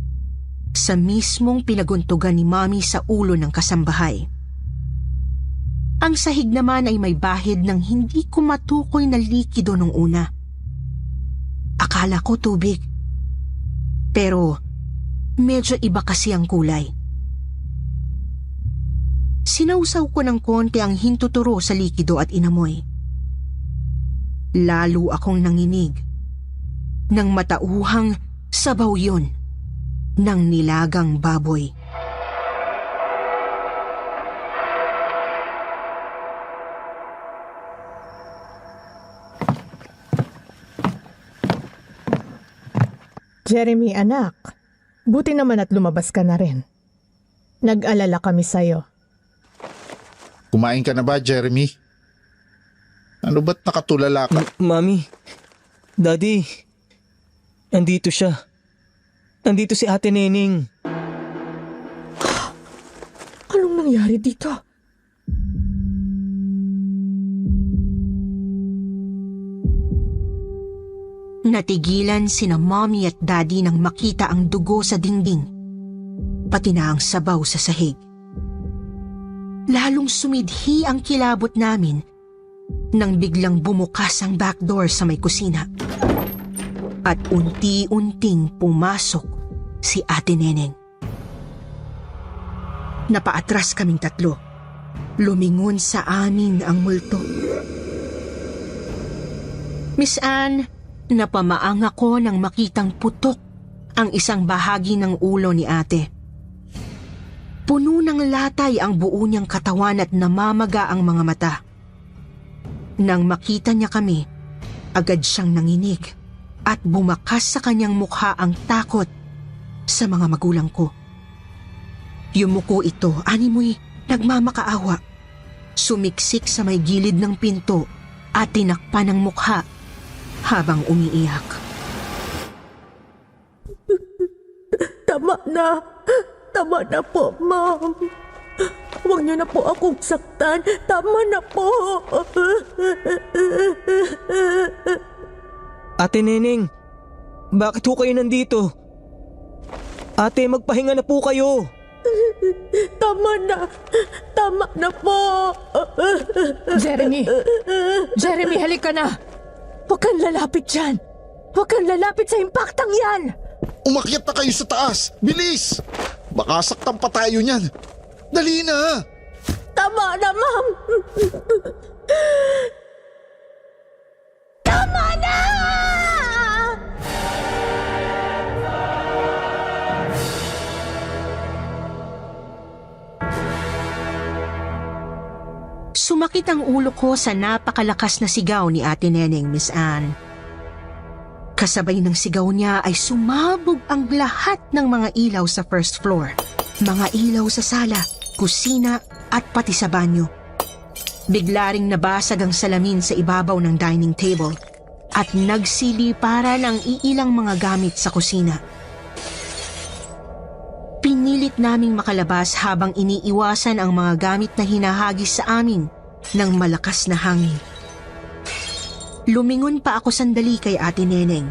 sa mismong pinaguntugan ni Mommy sa ulo ng kasambahay. Ang sahig naman ay may bahid ng hindi ko matukoy na likido nung una. Akala ko tubig. Pero medyo iba kasi ang kulay. Sinausaw ko ng konti ang hintuturo sa likido at inamoy. Lalo akong nanginig nang matauhang sabaw yun ng nilagang baboy. Jeremy, anak. Buti naman at lumabas ka na rin. Nag-alala kami sa'yo. Kumain ka na ba, Jeremy? Ano ba't nakatulala ka? Mami, Daddy, andito siya. Andito si Ate Neneng. Anong nangyari dito? Natigilan sina Mommy at Daddy nang makita ang dugo sa dingding, pati na ang sabaw sa sahig. Lalong sumidhi ang kilabot namin nang biglang bumukas ang back door sa may kusina. At unti-unting pumasok si Ate Neneng. Napaatras kaming tatlo. Lumingon sa amin ang multo. Miss Anne, napamaang ako nang makitang putok ang isang bahagi ng ulo ni ate. Puno ng latay ang buo niyang katawan at namamaga ang mga mata. Nang makita niya kami, agad siyang nanginig at bumakas sa kanyang mukha ang takot sa mga magulang ko. Yumuko ito, animoy nagmamakaawa. Sumiksik sa may gilid ng pinto at tinakpan ang mukha habang umiiyak. Tama na. Tama na po, Mom. Huwag niyo na po akong saktan. Tama na po. Ate Neneng, bakit ho kayo nandito? Ate, magpahinga na po kayo. Tama na. Tama na po. Jeremy. Jeremy, halika na. Huwag kang lalapit dyan. Huwag kang lalapit sa impaktang yan. Umakyat na kayo sa taas! Bilis! Baka saktan pa tayo niyan. Dali na! Tama na, Ma'am. Tama na! Sumakit ang ulo ko sa napakalakas na sigaw ni Ate Neneng, Miss Anne. Kasabay ng sigaw niya ay sumabog ang lahat ng mga ilaw sa first floor. Mga ilaw sa sala, kusina at pati sa banyo. Bigla ring nabasag ang salamin sa ibabaw ng dining table at nagsiliparan ang iilang mga gamit sa kusina. Pinilit naming makalabas habang iniiwasan ang mga gamit na hinahagis sa amin ng malakas na hangin. Lumingon pa ako sandali kay Ate Neneng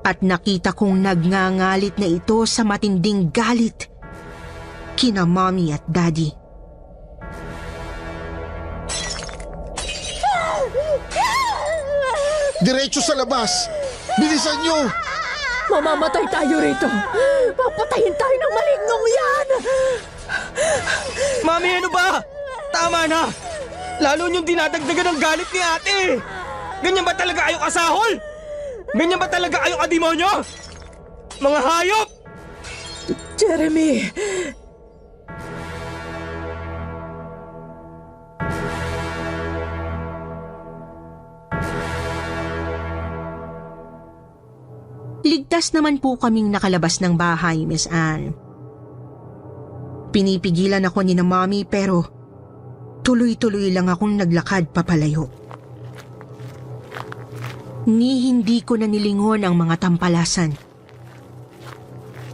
at nakita kong nagngangalit na ito sa matinding galit kina Mommy at Daddy. Diretso sa labas! Bilisan niyo! Mamamatay tayo rito. Papatayin tayo ng malignong yan. Mami, ano ba? Tama na! Lalo niyong dinadagdagan ng galit ni ate! Ganyan ba talaga kayo kasahol? Ganyan ba talaga kayo kademonyo? Mga hayop! Jeremy! Ligtas naman po kaming nakalabas ng bahay, Miss Anne. Pinipigilan ako ni na Mommy pero tuloy-tuloy lang akong naglakad papalayo. Hindi ko na nilingon ang mga tampalasan.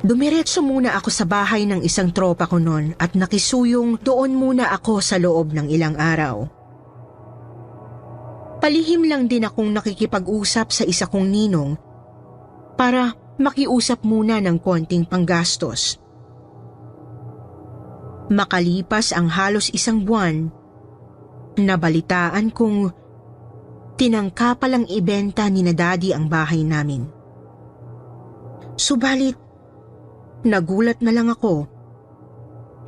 Dumiretso muna ako sa bahay ng isang tropa ko noon at nakisuyong doon muna ako sa loob ng ilang araw. Palihim lang din akong nakikipag-usap sa isa kong ninong para makiusap muna ng konting panggastos. Makalipas ang halos isang buwan, nabalitaan kong tinangka palang ibenta ni na Daddy ang bahay namin. Subalit, nagulat na lang ako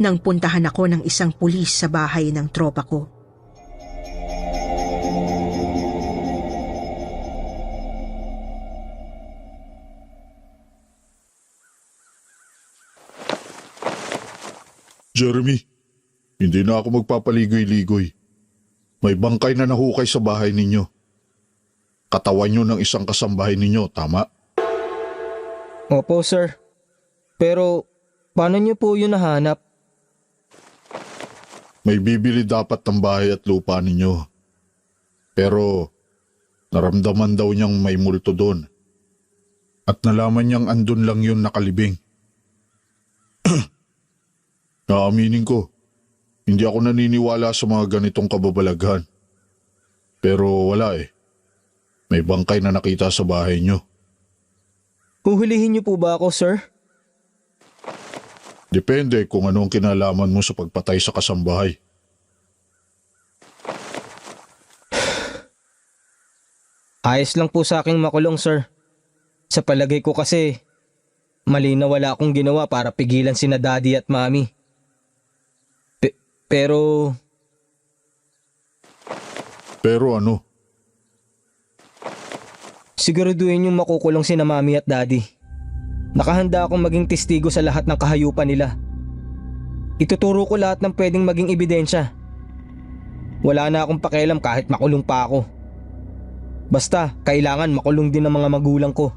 nang puntahan ako ng isang pulis sa bahay ng tropa ko. Jeremy, hindi na ako magpapaligoy-ligoy. May bangkay na nahukay sa bahay ninyo. Katawan nyo ng isang kasambahay ninyo, tama? Opo, sir. Pero, paano niyo po yun nahanap? May bibili dapat ng bahay at lupa ninyo. Pero, naramdaman daw niyang may multo doon. At nalaman niyang andun lang yun nakalibing. Naaminin ko, hindi ako naniniwala sa mga ganitong kababalaghan. Pero wala eh. May bangkay na nakita sa bahay niyo. Huhulihin niyo po ba ako, sir? Depende kung ano ang kinalaman mo sa pagpatay sa kasambahay. Ayos lang po sa aking makulong, sir. Sa palagay ko kasi, mali na wala akong ginawa para pigilan sina Daddy at Mommy. Pero ano? siguraduhin yung makukulong sina Mommy at Daddy. Nakahanda akong maging testigo sa lahat ng kahayupan nila. Ituturo ko lahat ng pwedeng maging ebidensya. Wala na akong pakialam kahit makulong pa ako. Basta, kailangan makulong din ng mga magulang ko.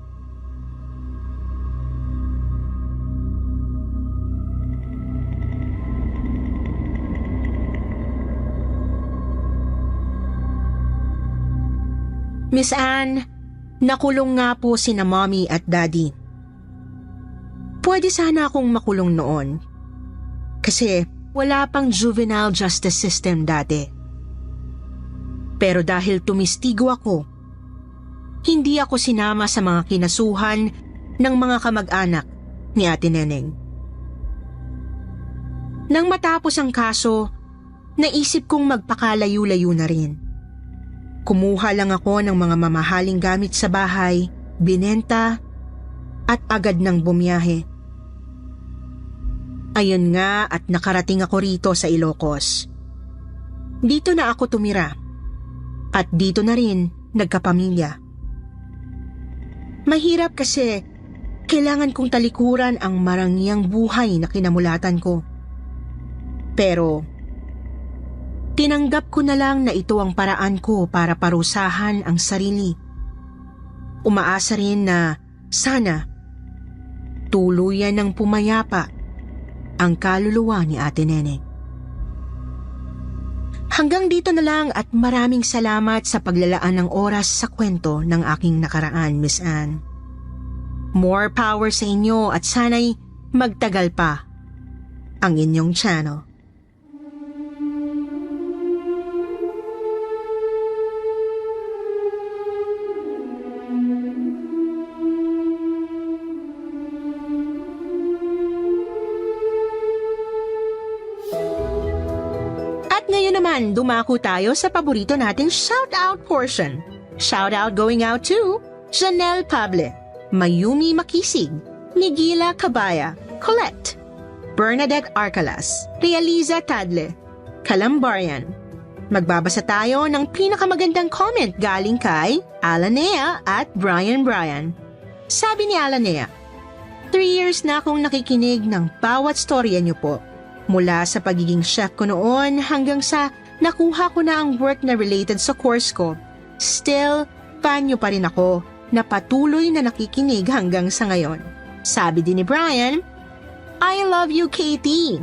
Miss Anne, nakulong nga po sina Mommy at Daddy. Pwede sana akong makulong noon. Kasi wala pang juvenile justice system dati. Pero dahil tumistigo ako, hindi ako sinama sa mga kinasuhan ng mga kamag-anak ni Ate Neneng. Nang matapos ang kaso, naisip kong magpakalayo-layo na rin. Kumuha lang ako ng mga mamahaling gamit sa bahay, binenta, at agad nang bumiyahe. Ayun nga at nakarating ako rito sa Ilocos. Dito na ako tumira. At dito na rin nagkapamilya. Mahirap kasi kailangan kong talikuran ang marangyang buhay na kinamulatan ko. Pero tinanggap ko na lang na ito ang paraan ko para parusahan ang sarili. Umaasa rin na sana tuluyan ng pumayapa ang kaluluwa ni Ate Neneng. Hanggang dito na lang at maraming salamat sa paglalaan ng oras sa kwento ng aking nakaraan, Miss Anne. More power sa inyo at sana'y magtagal pa ang inyong channel. Ngayon naman, dumako tayo sa paborito nating shout-out portion. Shout-out going out to Janelle Pable, Mayumi Makisig, Miguela Cabaya, Colette, Bernadette Arcalas, Realiza Tadle, Calambarian, Magbabasa tayo ng pinakamagandang comment galing kay Alanea at Brian. Sabi ni Alanea, 3 years na akong nakikinig ng bawat storya niyo po. Mula sa pagiging chef ko noon hanggang sa nakuha ko na ang work na related sa course ko. Still, fan niyo pa rin ako na patuloy na nakikinig hanggang sa ngayon. Sabi din ni Brian, I love you, Katie.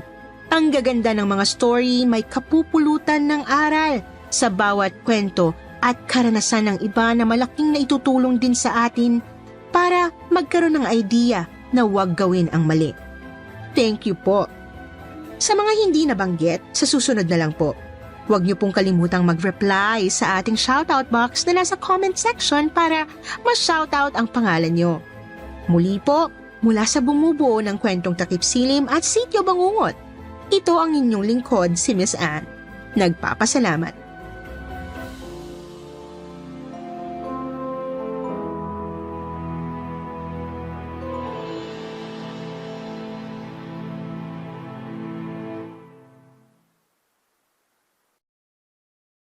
Ang gaganda ng mga story, may kapupulutan ng aral sa bawat kwento at karanasan ng iba na malaking naitutulong din sa atin para magkaroon ng idea na huwag gawin ang mali. Thank you po. Sa mga hindi nabanggit, sa susunod na lang po. Huwag niyo pong kalimutang mag-reply sa ating shoutout box na nasa comment section para ma-shoutout ang pangalan niyo. Muli po, mula sa bumubuo ng kwentong Takip Silim at Sityo Bangungot, ito ang inyong lingkod si Miss Anne. Nagpapasalamat.